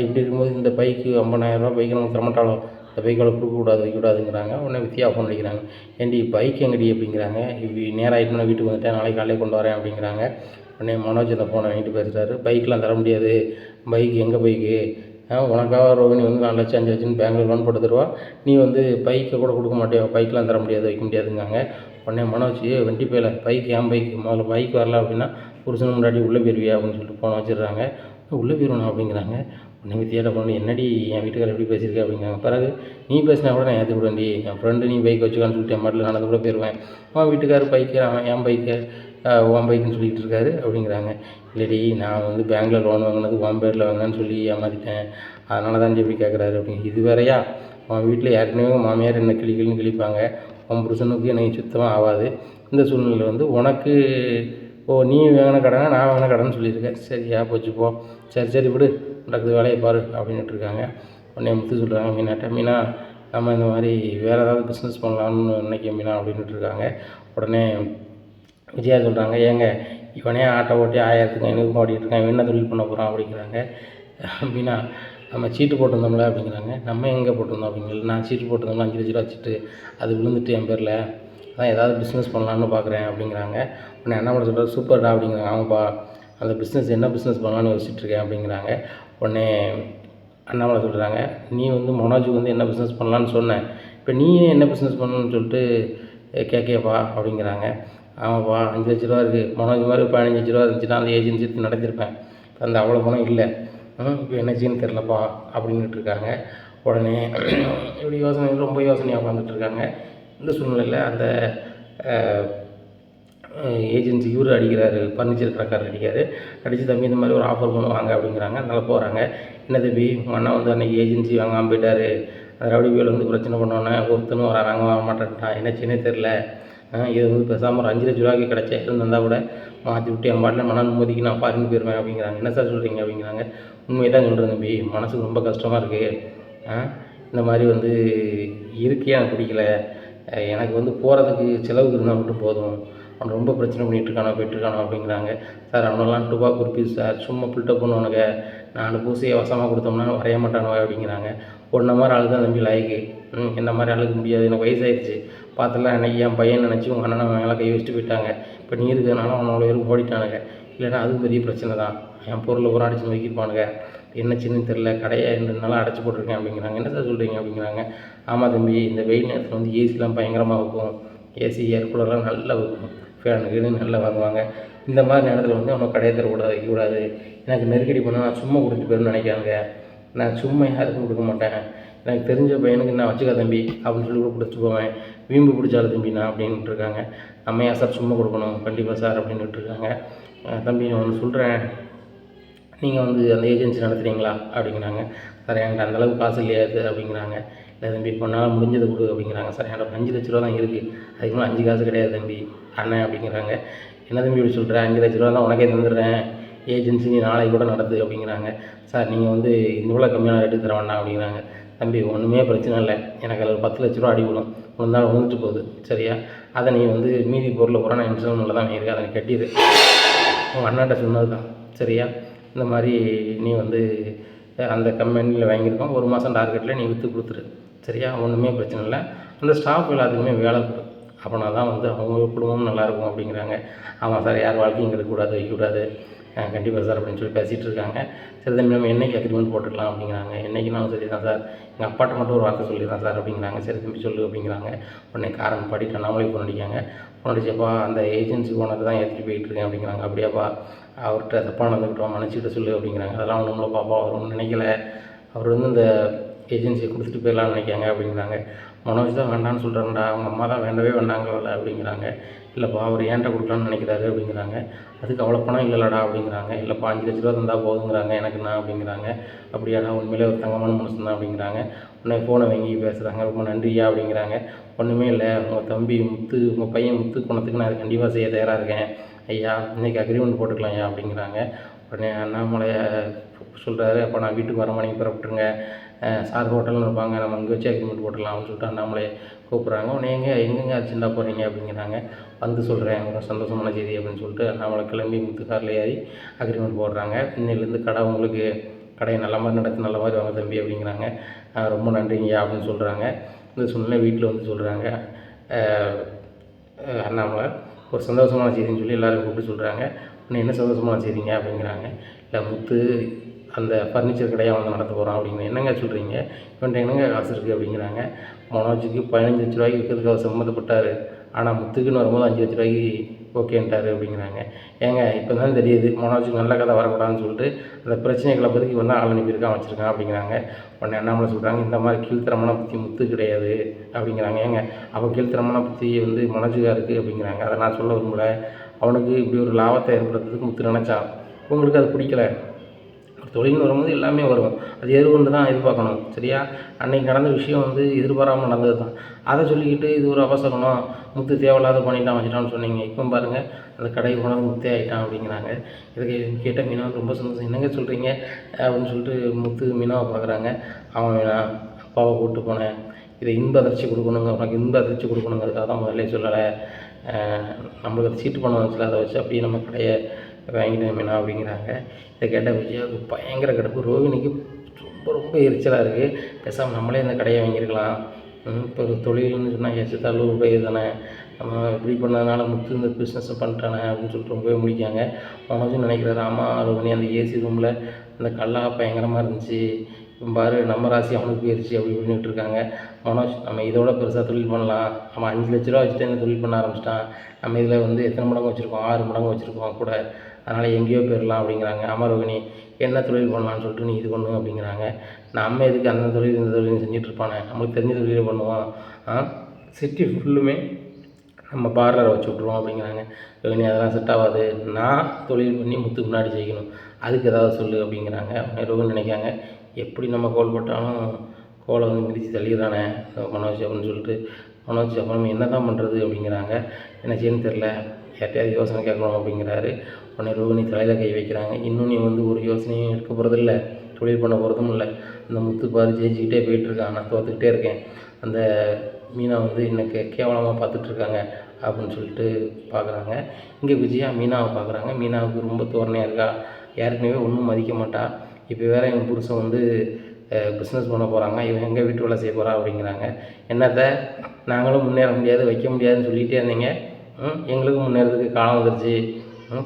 இப்படி இருக்கும்போது இந்த பைக்கு 50,000 பைக்கு நமக்கு தரமாட்டாளோ, இந்த பைக்கோட கொடுக்கக்கூடாது வைக்கக்கூடாதுங்கிறாங்க. உடனே வித்யா ஃபோன் அடிக்கிறாங்க. ஏன்டி பைக் எங்கடி அப்படிங்கிறாங்க. நேரம் ஆகிட்டு நான் வீட்டுக்கு வந்துட்டேன், நாளைக்கு காலையில் கொண்டு வரேன் அப்படிங்கிறாங்க. உடனே மனோஜ் அந்த ஃபோனை வாங்கிட்டு பேசுகிறாரு. பைக்கெலாம் தர முடியாது, பைக்கு எங்கள் பைக்கு, உனக்காக ரோகிணி வந்து 4,00,000 5,00,000 பேங்க்கில் லோன் போட்டு தருவா, நீ வந்து பைக்கை கூட கொடுக்க மாட்டியா, பைக்கெலாம் தர முடியாது வைக்க முடியாதுங்காங்க. உடனே மனோஜ் வண்டி போயில பைக் என் பைக்கு, முதல்ல பைக் வரல அப்படின்னா புருஷன் முன்னாடி உள்ளே போயிருவியா அப்படின்னு சொல்லிட்டு ஃபோனை வச்சிடுறாங்க. உள்ளே போயிடுவேண்ணா அப்படிங்கிறாங்க. உடனே தியேட்டர் பண்ணி என்னடி என் வீட்டுக்காரர் எப்படி பேசியிருக்கேன் அப்படிங்கிறாங்க. பிறகு நீ பேசினா கூட நான் ஏற்றுக்கிடுவேன்டி, என் ஃப்ரெண்டு நீ பைக் வச்சுக்கான்னு சொல்லிட்டு என் மாட்டில் நடந்து கூட போயிடுவேன். அவன் வீட்டுக்காரர் பைக்கு, அவன் என் பைக்கு உன் பைக்குன்னு சொல்லிகிட்டு இருக்காரு அப்படிங்கிறாங்க. இல்லடி நான் வந்து பேங்க்கில் லோன் வாங்கினது உன் பேரில் வாங்கினான்னு சொல்லி ஏமாற்றிட்டேன், அதனால தான் இப்படி கேட்குறாரு அப்படிங்க. இது வேறையா, உன் வீட்டில் ஏற்கனவே மாமியார் என்ன கிளின்னு கிழிப்பாங்க, உன் புருஷனுக்கு எனக்கு சுத்தமாக ஆகாது. இந்த சூழ்நிலையில் வந்து உனக்கு நீ வாங்கின கடனை நான் வாங்கின கடன் சொல்லியிருக்கேன், சரியா போச்சு போ, சரி விடு, நடக்குது வேலையை பாரு அப்படின்ட்டு இருக்காங்க. உடனே முத்து சொல்கிறாங்க மீனாட்ட, மீனா நம்ம இந்த மாதிரி வேறு ஏதாவது பிஸ்னஸ் பண்ணலான்னு நினைக்க மீனா அப்படின்ட்டு இருக்காங்க. உடனே விஜயா சொல்கிறாங்க, ஏங்க இவனே ஆட்டோ ஓட்டி 1000க்கு 500 ஓட்டிகிட்டு இருக்கான், இவன் என்ன தொழில் பண்ண போகிறான் அப்படிங்கிறாங்க. மீனா நம்ம சீட்டு போட்டிருந்தோம்ல அப்படிங்கிறாங்க. நம்ம எங்கே போட்டிருந்தோம் அப்படிங்கிற, நான் சீட்டு போட்டிருந்தோம்னா 5 லட்ச ரூபா வச்சுட்டு அது விழுந்துட்டு என் பேரில், அதான் ஏதாவது பிஸ்னஸ் பண்ணலான்னு பார்க்குறேன் அப்படிங்கிறாங்க. உடனே என்ன பண்ண சொல்கிறார், சூப்பர்டா அப்படிங்கிறாங்க. ஆமாப்பா அந்த பிஸ்னஸ் என்ன பிஸ்னஸ் பண்ணலான்னு யோசிச்சுட்ருக்கேன் அப்படிங்கிறாங்க. உடனே அண்ணாமலை சொல்கிறாங்க, நீ வந்து மனோஜுக்கு வந்து என்ன பிஸ்னஸ் பண்ணலான்னு சொன்னேன், இப்போ நீ என்ன பிஸ்னஸ் பண்ணணுன்னு சொல்லிட்டு கேட்கப்பா அப்படிங்கிறாங்க. ஆமாப்பா 5 லட்ச ரூபா இருக்குது, மனோஜ் மாதிரி 15 லட்ச ரூபா இருந்துச்சுன்னா அந்த ஏஜென்சி எடுத்து நடத்திருப்பேன், அந்த அவ்வளோ பணம் இல்லை, இப்போ என்ன செய்யன்னு தெரிலப்பா அப்படின்ட்டு இருக்காங்க. உடனே இப்படி ரொம்ப யோசனையாக உட்காந்துட்ருக்காங்க. இந்த சூழ்நிலையில் அந்த ஏஜென்சி இவர் அடிக்கிறாரு, ஃபர்னிச்சர் கடைக்காரர் அடிக்கிறாரு. அடித்து தம்பி இந்த மாதிரி ஒரு ஆஃபர் பண்ணுவாங்க அப்படிங்கிறாங்க. அதனால் போகிறாங்க. என்ன தம்பி உங்கள் அண்ணா வந்து அன்றைக்கி ஏஜென்சி வாங்காமல் போயிட்டார், அந்த ரவுடி வேலை வந்து பிரச்சனை பண்ணோன்னே ஒருத்தனும் வராங்க வாங்க மாட்டேன்ட்டான், என்ன செய்யனே தெரில, இது வந்து பேசாமல் ஒரு 5 லட்ச ரூபாய்க்கு கிடச்சா இருந்தால் கூட மாற்றி விட்டு என் பாட்டில் மன நிம்மதிக்கு நான் ஃபாரின் போயிடுவேன் அப்படிங்கிறாங்க. என்ன சார் சொல்கிறீங்க அப்படிங்கிறாங்க. உண்மையை தான் சொல்கிறேன் தம்பி, மனசுக்கு ரொம்ப கஷ்டமாக இருக்குது, இந்த மாதிரி வந்து இருக்கே எனக்கு பிடிக்கல, எனக்கு வந்து போகிறதுக்கு செலவுக்கு இருந்தால் மட்டும் போதும், அவன் ரொம்ப பிரச்சனை பண்ணிகிட்ருக்கானோ போயிட்டுருக்கானோ அப்படிங்கிறாங்க. சார் அவனெல்லாம் ரூபா குறிப்பீஸ் சார், சும்மா பில்டப் பண்ணுவானுங்க, 4 பூசையை வசமாக கொடுத்தோம்னா வரைய மாட்டானுவா அப்படிங்கிறாங்க. உன்ன மாதிரி ஆளு தான் தம்பி லாய்க்கு, என்ன மாதிரி ஆளுக்கு முடியாது, எனக்கு வயசாகிடுச்சு பார்த்தலாம், அன்றைக்கி என் பையன் நினச்சி உங்கள் அண்ணனை அவங்களாம் கை வச்சுட்டு போயிட்டாங்க, இப்போ நீ இருக்கிறதுனால அவன் அவ்வளோ பேரும் ஓடிட்டானுங்க, இல்லைன்னா அதுவும் பெரிய பிரச்சனை தான், என் பொருளை பூரா அடிச்சு நோக்கிப்பானுங்க, என்ன சின்னன்னு தெரில, கடையை 2 நாளாக அடைச்சி போட்டிருக்கேன் அப்படிங்கிறாங்க. என்ன சார் சொல்கிறீங்க அப்படிங்கிறாங்க. ஆமாம் தம்பி, இந்த வெயில் நேரத்தில் வந்து ஏசிலாம் பயங்கரமாக இருக்கும், ஏசி ஏர் கூலர்லாம் நல்லா இருக்கும், ஃபேனு கீனு நல்லா வாங்குவாங்க, இந்த மாதிரி நேரத்தில் வந்து அவனை கடையை தரக்கூடாது வைக்கக்கூடாது, எனக்கு நெருக்கடி பண்ணால் நான் சும்மா கொடுத்துட்டு போயிருன்னு நினைக்காங்க, நான் சும்மா யாருக்கும் கொடுக்க மாட்டேன், எனக்கு தெரிஞ்ச பையனுக்கு நான் வச்சுக்க தம்பி அப்படின்னு சொல்லி கூட கொடுத்துட்டு போவேன், வீம்பு பிடிச்சாலும் தம்பி நான் அப்படின்ட்டு இருக்காங்க. நம்ம ஏன் சார் சும்மா கொடுக்கணும், கண்டிப்பாக சார் அப்படின்ட்டு இருக்காங்க. தம்பி நான் ஒன்று சொல்கிறேன், நீங்கள் வந்து அந்த ஏஜென்சி நடத்துகிறீங்களா அப்படிங்கிறாங்க. சார் என்கிட்ட அந்தளவுக்கு காசு இல்லையா அது அப்படிங்கிறாங்க. இல்லை தம்பி பொண்ணால் முடிஞ்சதை கொடு அப்படிங்கிறாங்க. சார் என்கிட்ட 5 லட்ச ரூபா தான் இருக்குது, அதுக்கு மேலே 5 காசு கிடையாது தம்பி அண்ணன் அப்படிங்கிறாங்க. என்ன தம்பி இப்படி சொல்கிறேன், 5 லட்ச ரூபா தான் உனக்கே தந்துடுறேன், ஏஜென்சி நீ நாளைக்கு கூட நடத்து அப்படிங்கிறாங்க. சார் நீங்கள் வந்து இவ்வளோ கம்மியான ரேட்டுக்கு தர வேண்டாம் அப்படிங்கிறாங்க. தம்பி ஒன்றுமே பிரச்சனை இல்லை, எனக்கு அதில் ஒரு 10 லட்ச ரூபா அடி விடும், விழுந்தாலும் விழுந்துட்டு போகுது சரியா, அதை நீ வந்து மீதி பொருளை பூரா நான் இன்ஸ்டால்மெண்ட்டில் தான் வாங்கியிருக்கேன், அதை நீ கட்டிடு, உங்கள் அண்ணாட்ட சொன்னது தான் சரியா, இந்த மாதிரி நீ வந்து அந்த கம்பெனியில் வாங்கியிருக்கோம், 1 மாதம் டார்கெட்டில் நீ விற்று கொடுத்துரு சரியா, ஒன்றுமே பிரச்சனை இல்லை, அந்த ஸ்டாஃப் எல்லாத்துக்குமே வேலை கொடு, அப்போனா தான் வந்து அவங்க குடும்பமும் நல்லாயிருக்கும் அப்படிங்கிறாங்க. ஆமாம் சார், யார் வாழ்க்கையும் இருக்கக்கூடாது வைக்கக்கூடாது, கண்டிப்பாக சார் அப்படின்னு சொல்லி பேசிகிட்டு இருக்காங்க. சரி தம்பி நம்ம என்றைக்கு அக்ரிமெண்ட் போட்டுக்கலாம் அப்படிங்கிறாங்க. என்றைக்குனாலும் சரி தான் சார், எங்கள் அப்பாட்ட மட்டும் ஒரு வார்த்தை சொல்லிடுறேன் சார் அப்படிங்கிறாங்க. சரி தம்பி சொல்லு அப்படிங்கிறாங்க. உடனே காரன் பாடிட்டு நம்மளே ஃபோன் அடிக்காங்க. ஃபோன் அடிச்சப்பா அந்த ஏஜென்சி ஓனருக்கு தான் ஏற்றிட்டு போயிட்டுருக்கேன் அப்படிங்கிறாங்க. அப்படியாப்பா, அவர்கிட்ட தப்பாக நடந்துக்கிட்டோம் மன்னிச்சிட்டு சொல்லு அப்படிங்கிறாங்க. அதெல்லாம் ஒன்றும் பாப்பா, அவர் ஒன்றும் நினைக்கல, அவர் வந்து இந்த ஏஜென்சியை கொடுத்துட்டு போயிடலான்னு நினைக்காங்க அப்படிங்கிறாங்க. மனோஜ் தான் வேண்டான்னு சொல்கிறாங்கடா, அவங்க அம்மா தான் வேண்டவே வேண்டாங்கல்ல அப்படிங்கிறாங்க. இல்லைப்பா அவர் ஏன்ட்ட கொடுக்கலான்னு நினைக்கிறாரு அப்படிங்கிறாங்க. அதுக்கு அவ்வளோ பணம் இல்லைலடா அப்படிங்கிறாங்க. இல்லைப்பா 5 லட்ச ரூபா தந்தால் போதுங்கிறாங்க எனக்கு நான் அப்படிங்கிறாங்க. அப்படியாடா, உண்மையிலே ஒரு தங்கமான மனுஷன் தான் அப்படிங்கிறாங்க. உடனே ஃபோனை வாங்கி பேசுகிறாங்க. ரொம்ப நன்றியா அப்படிங்கிறாங்க. ஒன்றுமே இல்லை, உங்கள் தம்பி முத்து, உங்கள் பையன் முத்து குணத்துக்கு நான் அதை கண்டிப்பாக செய்ய தயாராக இருக்கேன் ஐயா, இன்றைக்கி அக்ரிமெண்ட் போட்டுக்கலாம் ஐயா அப்படிங்கிறாங்க. உடனே அண்ணாமலையை சொல்கிறாரு, அப்போ நான் வீட்டுக்கு வர மணிக்கு புறப்பட்டுருங்க, சார் ஹோட்டல்னு இருப்பாங்க, நம்ம அங்கே வச்சு அக்ரிமெண்ட் போட்டுடலாம் அப்படின்னு சொல்லிட்டு அண்ணாமலையை கூப்பிட்றாங்க. உடனே எங்கெங்கே அர்ஜென்ட்டாக போகிறீங்க அப்படிங்கிறாங்க. வந்து சொல்கிறேன் ஒரு சந்தோஷமான செய்தி அப்படின்னு சொல்லிட்டு அண்ணாமலை கிளம்பி முத்து காரில் ஏறி அக்ரிமெண்ட் போடுறாங்க. இன்னிலேருந்து கடை உங்களுக்கு, கடையை நல்ல மாதிரி நடத்தி நல்ல மாதிரி வாங்க தம்பி அப்படிங்கிறாங்க. ரொம்ப நன்றிங்கய்யா அப்படின்னு சொல்கிறாங்க. இந்த சூழ்நிலை வீட்டில் வந்து சொல்கிறாங்க அண்ணாமலை ஒரு சந்தோஷமான செய்தின்னு சொல்லி எல்லோரும் கூப்பிட்டு சொல்கிறாங்க. இன்னும் என்ன சந்தோஷமான செய்திங்க அப்படிங்கிறாங்க. இல்லை முத்து அந்த ஃபர்னிச்சர் கடையாக வந்து நடத்த போகிறான் அப்படிங்கிற. என்னங்க சொல்கிறீங்க, இவன்ட்ட என்னங்க காசு இருக்குது அப்படிங்கிறாங்க. மனோஜுக்கு 15 லட்ச ரூபாய்க்கு விற்கிறதுக்கு அவர் சம்மந்தப்பட்டார், ஆனால் முத்துக்குன்னு வரும்போது 5 லட்ச ரூபாய்க்கு ஓகேன்ட்டார் அப்படிங்கிறாங்க. ஏங்க இப்போ தான் தெரியுது மனோஜுக்கு நல்ல கதை வரக்கூடாதுன்னு சொல்லிட்டு அந்த பிரச்சனை கிளப்பதுக்கு இவன் தான் ஆள் அனுப்பியிருக்கான் வச்சுருக்கான் அப்படிங்கிறாங்க. உடனே அண்ணாமலை சொல்கிறாங்க, இந்த மாதிரி கீழ்த்தரமான புத்தி முத்து கிடையாது அப்படிங்கிறாங்க. ஏங்க அப்போ கீழ்த்தரமான புத்தி வந்து மனோஜுக்காக இருக்குது அப்படிங்கிறாங்க. அதை நான் சொல்ல விரும்பல. அவனுக்கு இப்படி ஒரு லாபத்தை ஏற்படுத்துறதுக்கு முத்து நினச்சான். உங்களுக்கு அது பிடிக்கல. தொழில்னு வரும்போது எல்லாமே வரும். அது எதிர்கொண்டு தான் எதிர்பார்க்கணும். சரியா? அன்றைக்கி நடந்த விஷயம் வந்து எதிர்பாராமல் நடந்தது தான். அதை சொல்லிக்கிட்டு இது ஒரு அபசகுனம், முத்து தேவையில்லாத பண்ணிட்டான் வச்சுட்டான்னு சொன்னீங்க. இப்போ பாருங்கள் அந்த கடை ஓனர் முத்தே ஆகிட்டான் அப்படிங்கிறாங்க. இதை கேட்ட மீனா ரொம்ப சந்தோஷம். என்னங்க சொல்கிறீங்க அப்படின்னு சொல்லிட்டு முத்து மீனாவை பார்க்குறாங்க. அவன் வேணாம் அப்பாவை கூப்பிட்டு போனேன், இதை இன்ப அதிர்ச்சி கொடுக்கணுங்க, உனக்கு இன்ப அதிர்ச்சி கொடுக்கணுங்கிறதுக்காக தான் முதல்ல சொல்லலை. நம்மளுக்கு அது சீட்டு பண்ண வந்துச்சுல, அதை வச்சு அப்படியே நம்ம கடையை வாங்கிட்டேன் மீனா அப்படிங்கிறாங்க. இதை கேட்ட விஜயாவுக்கு பயங்கர கடுப்பு. ரோகிணிக்கு ரொம்ப ரொம்ப எரிச்சலாக இருக்குது. பேசாமல் நம்மளே இந்த கடையை வாங்கியிருக்கலாம். இப்போ ஒரு தொழில்னு சொன்னால் எச்சத்தாலும் உபயோக தானே, நம்ம இப்படி பண்ணதுனால முத்து இந்த பிஸ்னஸை பண்ணிட்டானே அப்படின்னு சொல்லிட்டு ரொம்பவே முடிக்காங்க. மனோஜும் நினைக்கிறாரு, ஆமாம் ரோகிணி அந்த ஏசி ரூமில் அந்த கல்லா பயங்கரமாக இருந்துச்சு, பாரு நம்ம ராசி அவனுக்கு போயிடுச்சு அப்படி இப்படின்னுட்டு இருக்காங்க. மனோஜ் நம்ம இதோட பெருசாக தொழில் பண்ணலாம், அவன் 5 லட்ச ரூபா வச்சுட்டு இந்த தொழில் பண்ண ஆரம்பிச்சிட்டான், நம்ம இதில் வந்து எத்தனை மடங்கு வச்சுருக்கோம், 6 மடங்கு வச்சுருக்கோம் கூட, அதனால் எங்கேயோ போயிடலாம் அப்படிங்கிறாங்க. ஆமாம் ரோகிணி என்ன தொழில் பண்ணலான்னு சொல்லிட்டு நீ இது பண்ணு அப்படிங்கிறாங்க. நம்ம எதுக்கு அந்த தொழில் இந்த தொழில் செஞ்சிட்ருப்பானே, நம்மளுக்கு தெரிஞ்ச தொழிலை பண்ணுவோம், சிட்டி ஃபுல்லுமே நம்ம பார்லரை வச்சு விட்ருவோம் அப்படிங்கிறாங்க. ரோகிணி அதெல்லாம் செட் ஆகாது, நான் தொழில் பண்ணி முத்து முன்னாடி ஜெயிக்கணும், அதுக்கு ஏதாவது சொல்லு அப்படிங்கிறாங்க. ரோகிணி நினைக்காங்க, எப்படி நம்ம கோல் போட்டாலும் கோலை வந்து மிதித்து தள்ளிடுறானே மனோஜ் அப்படின்னு சொல்லிட்டு, மனோஜ் அப்புறம் என்ன தான் பண்ணுறது அப்படிங்கிறாங்க. என்ன செய்யணும்னு தெரில, யார்ட்டையாவது யோசனை கேட்கணும் அப்படிங்கிறாரு. உடனே ரோகிணி தலையில் கை வைக்கிறாங்க. இன்னும் நீ வந்து ஒரு யோசனையும் எடுக்க போகிறதில்ல, தொழில் பண்ண போகிறதும் இல்லை, அந்த முத்து பாரு ஜெயிச்சுக்கிட்டே போயிட்டுருக்கான், நான் தோற்றுக்கிட்டே இருக்கேன், அந்த மீனா வந்து எனக்கு கேவலமாக பார்த்துட்ருக்காங்க அப்படின்னு சொல்லிட்டு பார்க்குறாங்க. இங்கே விஜயா மீனாவை பார்க்குறாங்க. மீனாவுக்கு ரொம்ப தோரணையாக இருக்கா, ஏற்கனவே ஒன்றும் மதிக்க மாட்டா, இப்போ வேறு எங்கள் புருஷன் வந்து பிஸ்னஸ் பண்ண போகிறாங்க, இவன் எங்கே வீட்டு வேலை செய்ய போகிறா அப்படிங்கிறாங்க. என்னத்தை நாங்களும் முன்னேற முடியாது வைக்க முடியாதுன்னு சொல்லிகிட்டே இருந்தீங்க, எங்களுக்கும் முன்னேறதுக்கு காலம் வந்துருச்சு,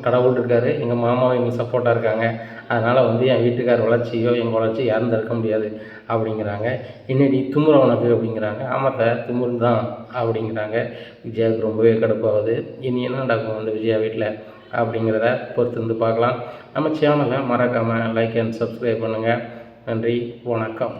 கடவுள் இருக்கார், எங்கள் மாமாவும் எங்களுக்கு சப்போர்ட்டாக இருக்காங்க, அதனால் வந்து என் வீட்டுக்கார் வளர்ச்சியோ எங்கள் வளர்ச்சியோ யாரும் தடுக்க முடியாது அப்படிங்கிறாங்க. என்னடி திமுற உனக்கு அப்படிங்கிறாங்க. ஆமாத்த திமுரு தான் அப்படிங்கிறாங்க. விஜயாவுக்கு ரொம்பவே கடுப்பாகுது. இனி என்ன நடக்கும் அந்த விஜயா வீட்டில் அப்படிங்கிறத பொறுத்து வந்து பார்க்கலாம். நம்ம சேனலை மறக்காமல் லைக் அண்ட் சப்ஸ்கிரைப் பண்ணுங்கள். நன்றி, வணக்கம்.